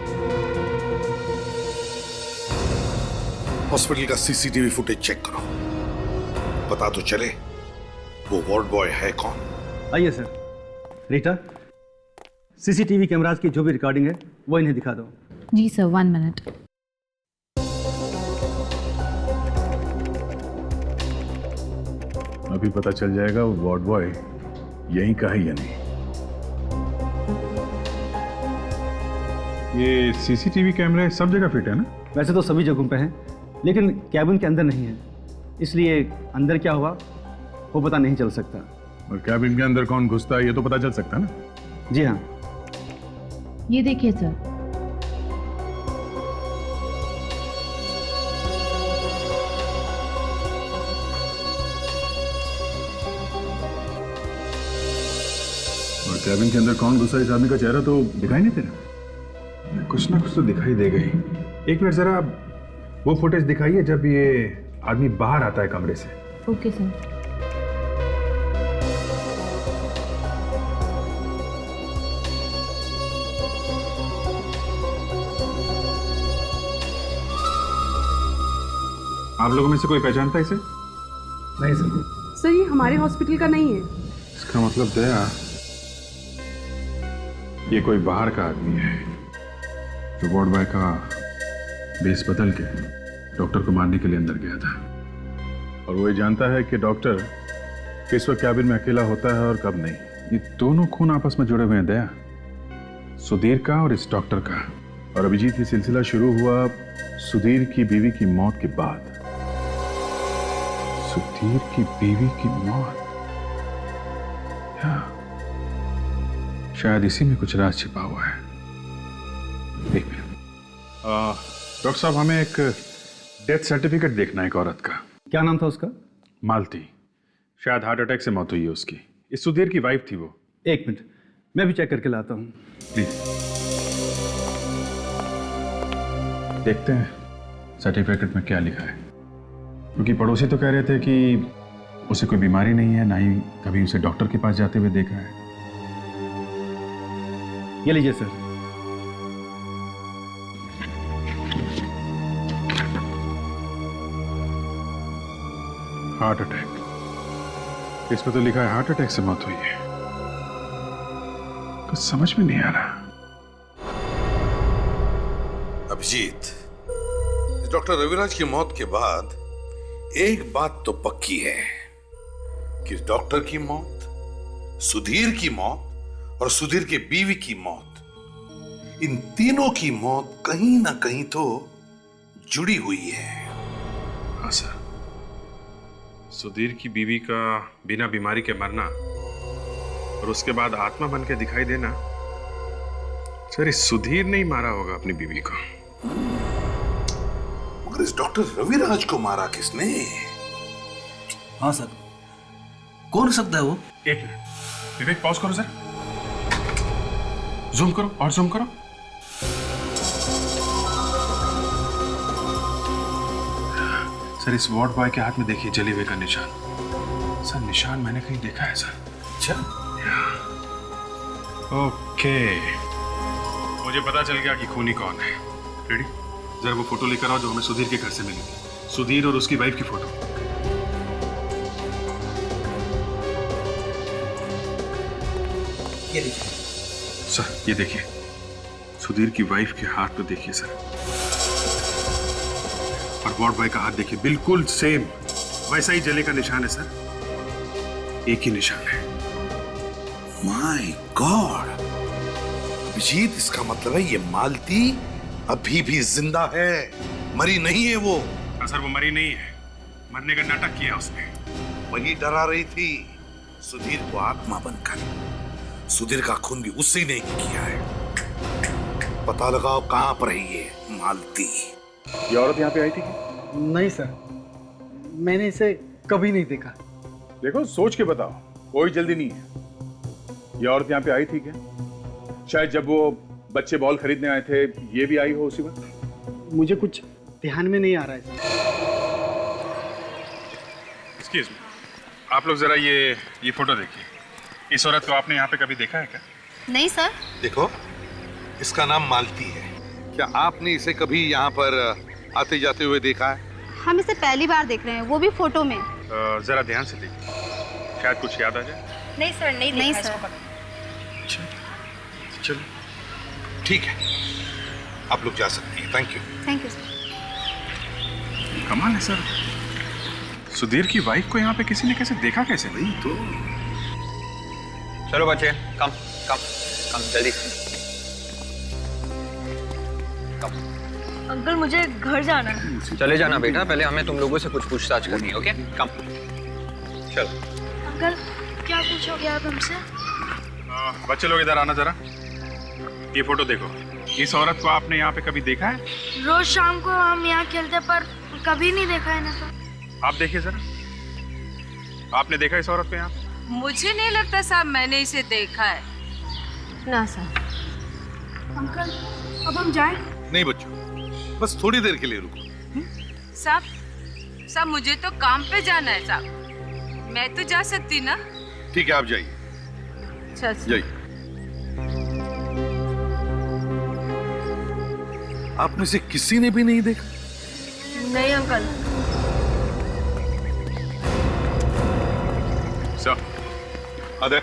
हॉस्पिटल का सीसीटीवी फुटेज चेक करो, पता तो चले वो वार्ड बॉय है कौन। आइए सर। रीटा, सीसीटीवी कैमराज की जो भी रिकॉर्डिंग है वो इन्हें दिखा दो। जी सर, 1 मिनट। अभी पता चल जाएगा वो वार्ड बॉय यहीं का है या नहीं। ये सीसीटीवी कैमरे सब जगह फिट है ना? वैसे तो सभी जगहों पे हैं, लेकिन कैबिन के अंदर नहीं है, इसलिए अंदर क्या हुआ वो पता नहीं चल सकता। और कैबिन के अंदर कौन घुसता है ये तो पता चल सकता है ना? जी हाँ। ये देखिए सर। और कैबिन के अंदर कौन घुसा, इस आदमी का चेहरा तो दिखाई नहीं दे रहा। कुछ ना कुछ तो दिखाई दे गई। एक मिनट जरा वो फुटेज दिखाइए जब ये आदमी बाहर आता है कमरे से। Okay sir. आप लोगों में से कोई पहचानता है इसे? नहीं सर। सर ये हमारे हॉस्पिटल का नहीं है। इसका मतलब दया, ये कोई बाहर का आदमी है जो वार्ड बॉय का बेस बदल के डॉक्टर को मारने के लिए अंदर गया था। और वो ये जानता है कि डॉक्टर किस वक्त कैबिन में अकेला होता है और कब नहीं। ये दोनों खून आपस में जुड़े हुए हैं दया, सुधीर का और इस डॉक्टर का। और अभिजीत, ये सिलसिला शुरू हुआ सुधीर की बीवी की मौत के बाद। सुधीर की बीवी की मौत, शायद इसी में कुछ राज छिपा हुआ है। एक मिनट डॉक्टर साहब, हमें एक डेथ सर्टिफिकेट देखना है एक औरत का। क्या नाम था उसका? मालती। शायद हार्ट अटैक से मौत हुई है उसकी। इस सुधीर की वाइफ थी वो। एक मिनट, मैं भी चेक करके लाता हूँ। प्लीज देखते हैं सर्टिफिकेट में क्या लिखा है, क्योंकि पड़ोसी तो कह रहे थे कि उसे कोई बीमारी नहीं है, ना ही कभी उसे डॉक्टर के पास जाते हुए देखा है। ये लीजिए सर। हार्ट अटैक, इसमें तो लिखा है हार्ट अटैक से मौत हुई है। कुछ समझ में नहीं आ रहा। अभिजीत, डॉक्टर रविराज की मौत के बाद एक बात तो पक्की है कि डॉक्टर की मौत, सुधीर की मौत और सुधीर के बीवी की मौत, इन तीनों की मौत कहीं ना कहीं तो जुड़ी हुई है। हाँ सर, सुधीर की बीवी का बिना बीमारी के मरना और उसके बाद आत्मा बन के दिखाई देना, सर इस सुधीर ने ही मारा होगा अपनी बीवी को। मगर इस डॉक्टर रविराज को मारा किसने? हाँ सर, कौन हो सकता है वो? एक मिनट विवेक, पॉज करो सर, जूम करो और जूम करो। सर इस वार्ड बॉय के हाथ में देखिए जले हुए का निशान। सर निशान मैंने कहीं देखा है सर। अच्छा, ओके, मुझे पता चल गया कि खूनी कौन है। रेडी? जरा वो फोटो लेकर आओ जो हमें सुधीर के घर से मिली थी। सुधीर और उसकी वाइफ की फोटो। ये लीजिए सर, ये देखिए सुधीर की वाइफ के हाथ पे देखिए सर, और वार्ड बॉय का हाथ देखिए, बिल्कुल सेम वैसा ही जले का निशान है सर, एक ही निशान है। माय गॉड अभिजीत, इसका मतलब है ये मालती अभी भी जिंदा है, मरी नहीं है वो। सर वो मरी नहीं है, मरने का नाटक किया उसने। वही डरा रही थी सुधीर को आत्मा बनकर। सुधीर का खून भी उससे ने किया है। पता लगाओ कहां पर है ये मालती। ये औरत यहाँ पे आई थी? नहीं सर, मैंने इसे कभी नहीं देखा। देखो सोच के बताओ, कोई जल्दी नहीं है। ये औरत यहाँ पे आई थी क्या? शायद जब वो बच्चे बॉल खरीदने आए थे ये भी आई हो उसी वक्त। मुझे कुछ ध्यान में नहीं आ रहा है। एक्सक्यूज मी, आप लोग जरा ये फोटो देखिए। इस औरत को आपने यहाँ पे कभी देखा है क्या? नहीं सर। देखो, इसका नाम मालती है। क्या आपने इसे कभी यहाँ पर आते जाते हुए देखा है? हम इसे पहली बार देख रहे हैं, वो भी फोटो में। जरा ध्यान से देखिए, शायद कुछ याद आ जाए। नहीं सर, नहीं सर। चलो ठीक है, आप लोग जा सकती हैं। Thank you. Thank you sir. कमाल है सर, सुधीर की वाइफ को यहाँ पे किसी ने कैसे देखा कैसे? नहीं तो चलो बच्चे, कम कम कम जल्दी कम। अंकल मुझे घर जाना है। चले जाना बेटा, पहले हमें तुम लोगों से कुछ पूछताछ करनी है। ओके, कम चलो। अंकल क्या पूछोगे आप हमसे? बच्चे लोग इधर आना जरा। ये फोटो देखो, इस औरत को आपने यहाँ पे कभी देखा है? रोज शाम को हम यहाँ खेलते पर कभी नहीं देखा है ना तो। आप देखिए जरा, आपने देखा इस औरत को यहाँ पे? मुझे नहीं लगता साहब मैंने इसे देखा है। ना सर। अंकल अब हम जाएं? नहीं बच्चों, बस थोड़ी देर के लिए रुको। साहब मुझे तो काम पे जाना है साहब, मैं तो जा सकती ना। ठीक है, आप जाइए। जाइए। आप में से किसी ने भी नहीं देखा? नहीं अंकल। सर, अरे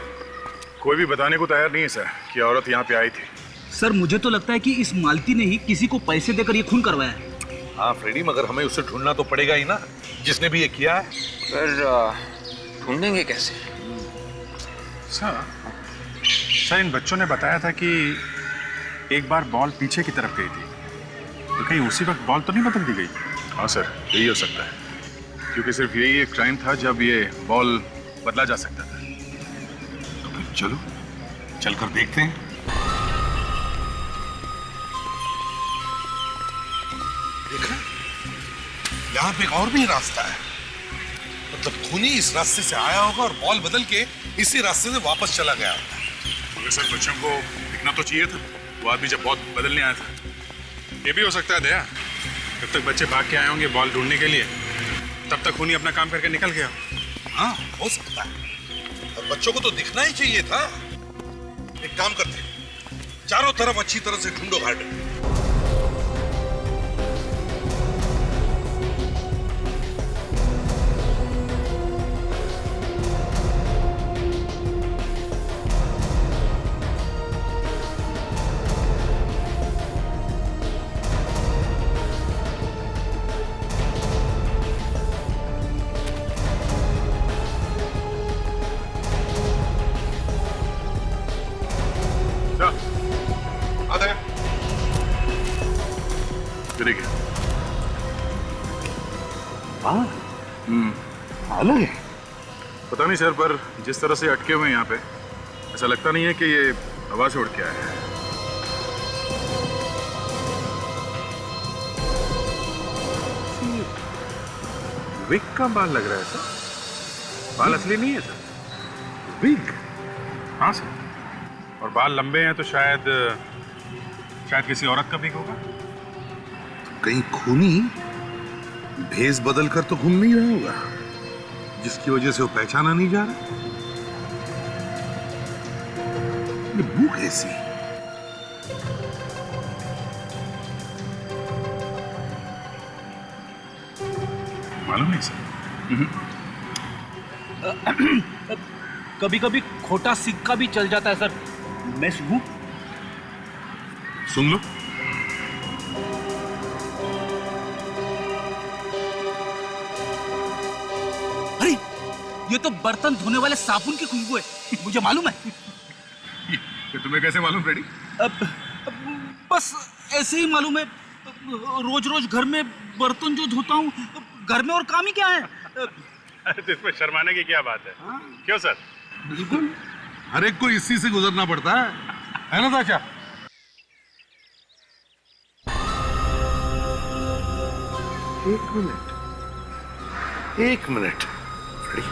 कोई भी बताने को तैयार नहीं है सर कि औरत यहाँ पे आई थी। सर मुझे तो लगता है कि इस मालती ने ही किसी को पैसे देकर ये खून करवाया है। हाँ फ्रेडी, मगर हमें उसे ढूंढना तो पड़ेगा ही ना, जिसने भी ये किया है। पर ढूंढेंगे कैसे? सर इन बच्चों ने बताया था कि एक बार बॉल पीछे की तरफ गई थी, तो कहीं उसी वक्त बॉल तो नहीं बदल दी गई? हाँ सर, यही हो सकता है, क्योंकि सिर्फ यही एक टाइम था जब ये बॉल बदला जा सकता था। तो फिर चलो, चलकर देखते हैं। देखा, यहाँ पे एक और भी रास्ता है। मतलब खूनी इस रास्ते से आया होगा और बॉल बदल के इसी रास्ते से वापस चला गया होगा। मगर सर बच्चों को दिखना तो चाहिए था, वो आदमी जब बॉल बदलने आया था। ये भी हो सकता है दया, जब तक बच्चे भाग के आए होंगे बॉल ढूंढने के लिए, तब तक खूनी अपना काम करके निकल गया। हाँ, हो सकता है। और बच्चों को तो दिखना ही चाहिए था। एक काम करते हैं, चारों तरफ अच्छी तरह से ढूंढो गार्डन। अलग है, पता नहीं सर, पर जिस तरह से अटके हुए हैं यहाँ पे, ऐसा लगता नहीं है कि ये हवा से उड़ के आए हैं। विग का बाल लग रहा है सर, बाल असली नहीं है सर, विग। हाँ सर, और बाल लंबे हैं तो शायद किसी औरत का विग होगा। तो कहीं खूनी भेस बदल कर तो घूम नहीं रहा होगा, जिसकी वजह से वो पहचाना नहीं जा रहा। ये बू कैसी? मालूम नहीं सर। कभी कभी खोटा सिक्का भी चल जाता है सर, मैं सुनूं? सुन लो। अरे ये तो बर्तन धोने वाले साबुन की खुशबू है, मुझे मालूम है। ये तुम्हें कैसे मालूम फ्रेडी? बस ऐसे ही मालूम है, रोज रोज घर में बर्तन जो धोता हूँ, घर में और काम ही क्या है। अरे तो इसमें शर्माने की क्या बात है? क्यों सर? बिल्कुल, हर एक को इसी से गुजरना पड़ता है ना ताशा? एक मिनट फ्रेडी,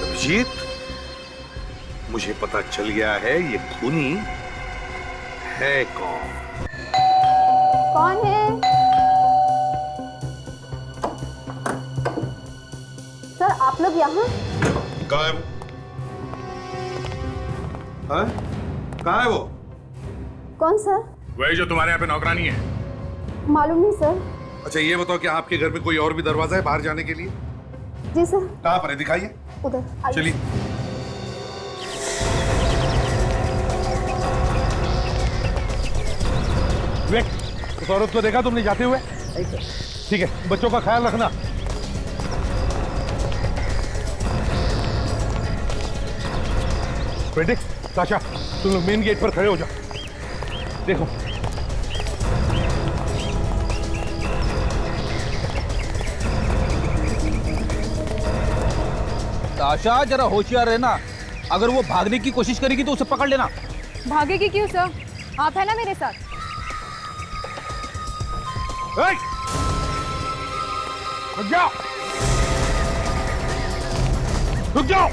अभिजीत, मुझे पता चल गया है ये खूनी है कौन। कौन है? सर आप लोग यहाँ? कहाँ है वो? हाँ? कहाँ है वो? कौन सर? वही जो तुम्हारे यहाँ पे नौकरानी है। मालूम नहीं सर। अच्छा ये बताओ कि आपके घर में कोई और भी दरवाजा है बाहर जाने के लिए? जी सर। कहाँ पर है, दिखाइए। उधर चलिए। उस औरत को देखा तुमने जाते हुए? ठीक है, बच्चों का ख्याल रखना। बेटे, ताशा, तुम लोग मेन गेट पर खड़े हो जाओ। देखो, ताशा जरा होशियार रहना, अगर वो भागने की कोशिश करेगी तो उसे पकड़ लेना। भागेगी क्यों सर? आप है ना मेरे साथ। रुक जाओ, रुक जाओ।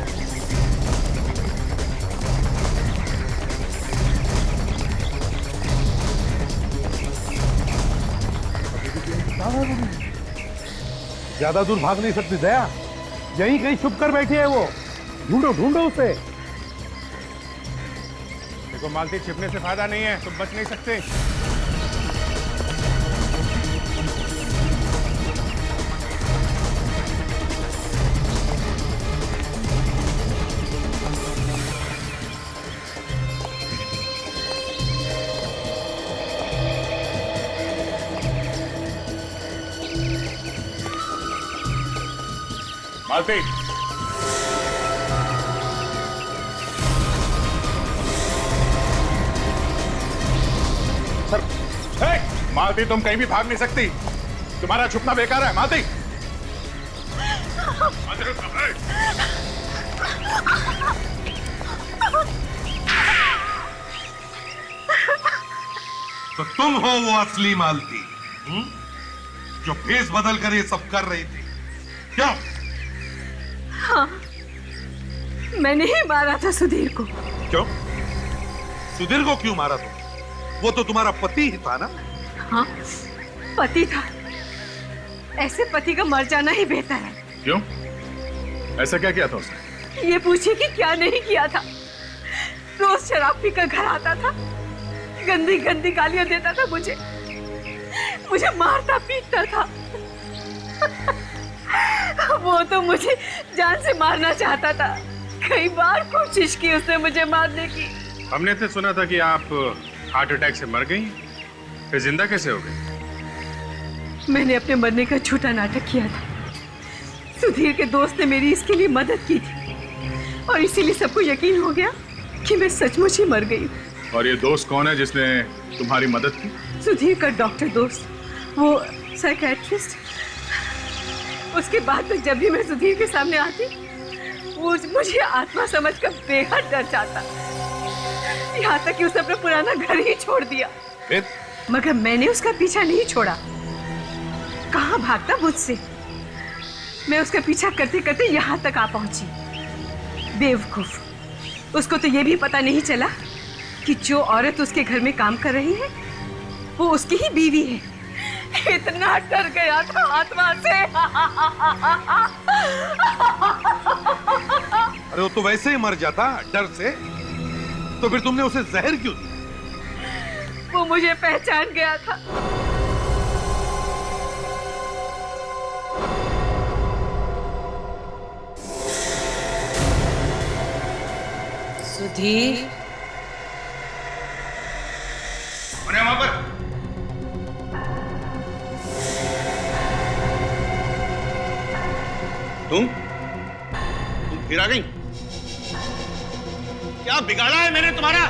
ज्यादा दूर भाग नहीं सकती दया, यहीं कहीं छुप कर बैठी है वो। ढूंढो ढूंढो उसे। देखो मालती, छिपने से फायदा नहीं है, तुम बच नहीं सकते। मालती, सर, मालती तुम कहीं भी भाग नहीं सकती, तुम्हारा छुपना बेकार है। मालती, तो तुम हो वो असली मालती, जो फेस बदल कर ये सब कर रही थी, क्यों? हाँ, मैंने ही मारा था सुधीर को। क्यों? सुधीर को क्यों मारा तुम? वो तो तुम्हारा पति ही था ना? हाँ, पति था। ऐसे पति का मर जाना ही बेहतर है। क्यों? ऐसा क्या किया था उसने? ये पूछिए कि क्या नहीं किया था। रोज शराब पीकर घर आता था, गंदी गंदी गालियां देता था मुझे मारता पीटता था। वो तो मुझे जान से मारना चाहता था। कई बार कोशिश की उसने मुझे मारने की। हमने तो सुना था कि आप हार्ट अटैक से मर गई, फिर जिंदा कैसे हो गई? मैंने अपने मरने का झूठा नाटक किया था। सुधीर के दोस्त ने मेरी इसके लिए मदद की थी और इसीलिए सबको यकीन हो गया कि मैं सचमुच ही मर गई। और ये दोस्त कौन है जिसने तुम्हारी मदद की? सुधीर का डॉक्टर दोस्त, वो साइकियाट्रिस्ट। उसके बाद में जब भी मैं सुधीर के सामने आती, वो मुझे आत्मा समझकर बेहद डर जाता। यहाँ तक कि उसने अपना पुराना घर ही छोड़ दिया। मगर मैंने उसका पीछा नहीं छोड़ा। कहाँ भागता मुझसे। मैं उसका पीछा करते करते यहाँ तक आ पहुंची। बेवकूफ, उसको तो ये भी पता नहीं चला कि जो औरत उसके घर में काम कर रही है वो उसकी ही बीवी है। इतना डर गया था आत्मा से। अरे वो तो वैसे ही मर जाता डर से, तो फिर तुमने उसे जहर क्यों दिया? वो मुझे पहचान गया था। सुधीर, वहां पर तुम फिर आ गई? क्या बिगाड़ा है मैंने तुम्हारा?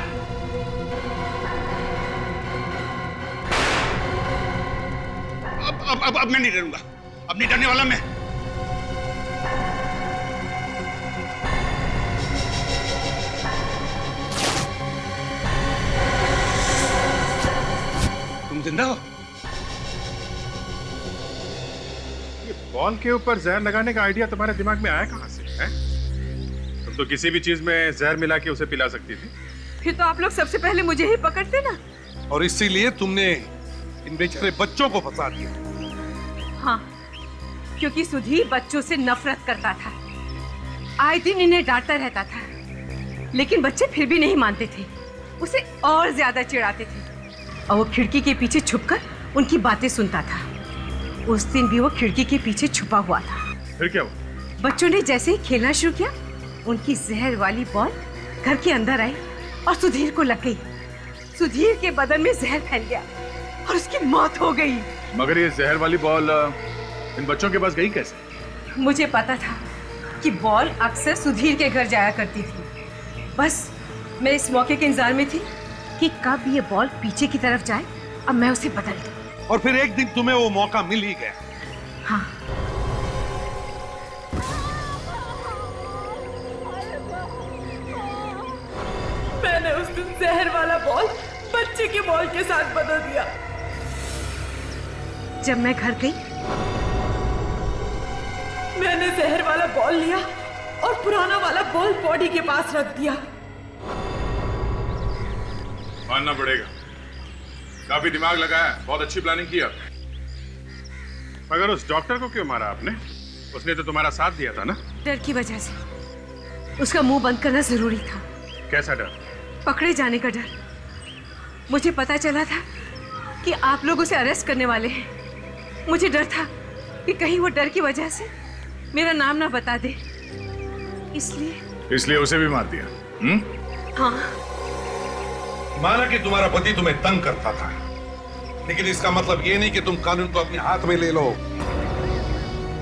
अब मैं नहीं डरूंगा। अब नहीं डरने वाला मैं। तुम जिंदा हो? ये बॉल के ऊपर जहर लगाने का आइडिया तुम्हारे दिमाग में आया कहां से है? तुम तो किसी भी चीज में जहर मिला के उसे पिला सकती थी। फिर तो आप लोग सबसे पहले मुझे ही पकड़ते ना। और इसीलिए तुमने इन बेचारे बच्चों को फंसा दिया। हाँ, क्योंकि सुधीर बच्चों से नफरत करता था। आए दिन इन्हें डांटता रहता था, लेकिन बच्चे फिर भी नहीं मानते थे। उसे और ज्यादा चिढ़ाते थे और वो खिड़की के पीछे छुपकर उनकी बातें सुनता था। उस दिन भी वो खिड़की के पीछे छुपा हुआ था। फिर क्या हुआ? बच्चों ने जैसे ही खेलना शुरू किया, उनकी जहर वाली बॉल घर के अंदर आई और सुधीर को लग गई। सुधीर के बदन में जहर फैल गया और उसकी मौत हो गई। मगर ये जहर वाली बॉल इन बच्चों के पास गई कैसे? मुझे पता था कि बॉल अक्सर सुधीर के घर जाया करती थी। बस मैं इस मौके के इंतजार में थी कि कब ये बॉल पीछे की तरफ जाए और मैं उसे बदल दूं। और फिर एक दिन तुम्हें वो मौका मिल ही गया। हाँ, मैंने उस दिन जहर वाला बॉल बच्चे के बॉल के साथ बदल दिया। जब मैं घर गई, मैंने जहर वाला बॉल लिया और पुराना वाला बॉल बॉडी के पास रख दिया। मानना पड़ेगा, काफी दिमाग लगाया, बहुत अच्छी प्लानिंग की आपने। मगर उस डॉक्टर को क्यों मारा आपने? उसने तो तुम्हारा साथ दिया था ना? डर की वजह से। उसका मुंह बंद करना जरूरी था। कैसा डर? पकड़े जाने का डर। मुझे पता चला था कि आप लोग उसे अरेस्ट करने वाले हैं। मुझे डर था कि कहीं वो डर की वजह से मेरा नाम ना बता दे, इसलिए उसे भी मार दिया। हाँ। माना कि तुम्हारा पति तुम्हें तंग करता था, लेकिन इसका मतलब ये नहीं कि तुम कानून को अपने हाथ में ले लो।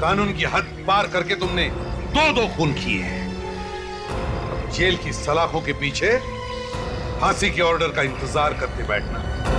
कानून की हद पार करके तुमने दो खून किए हैं। जेल की सलाखों के पीछे फांसी के ऑर्डर का इंतजार करते बैठना।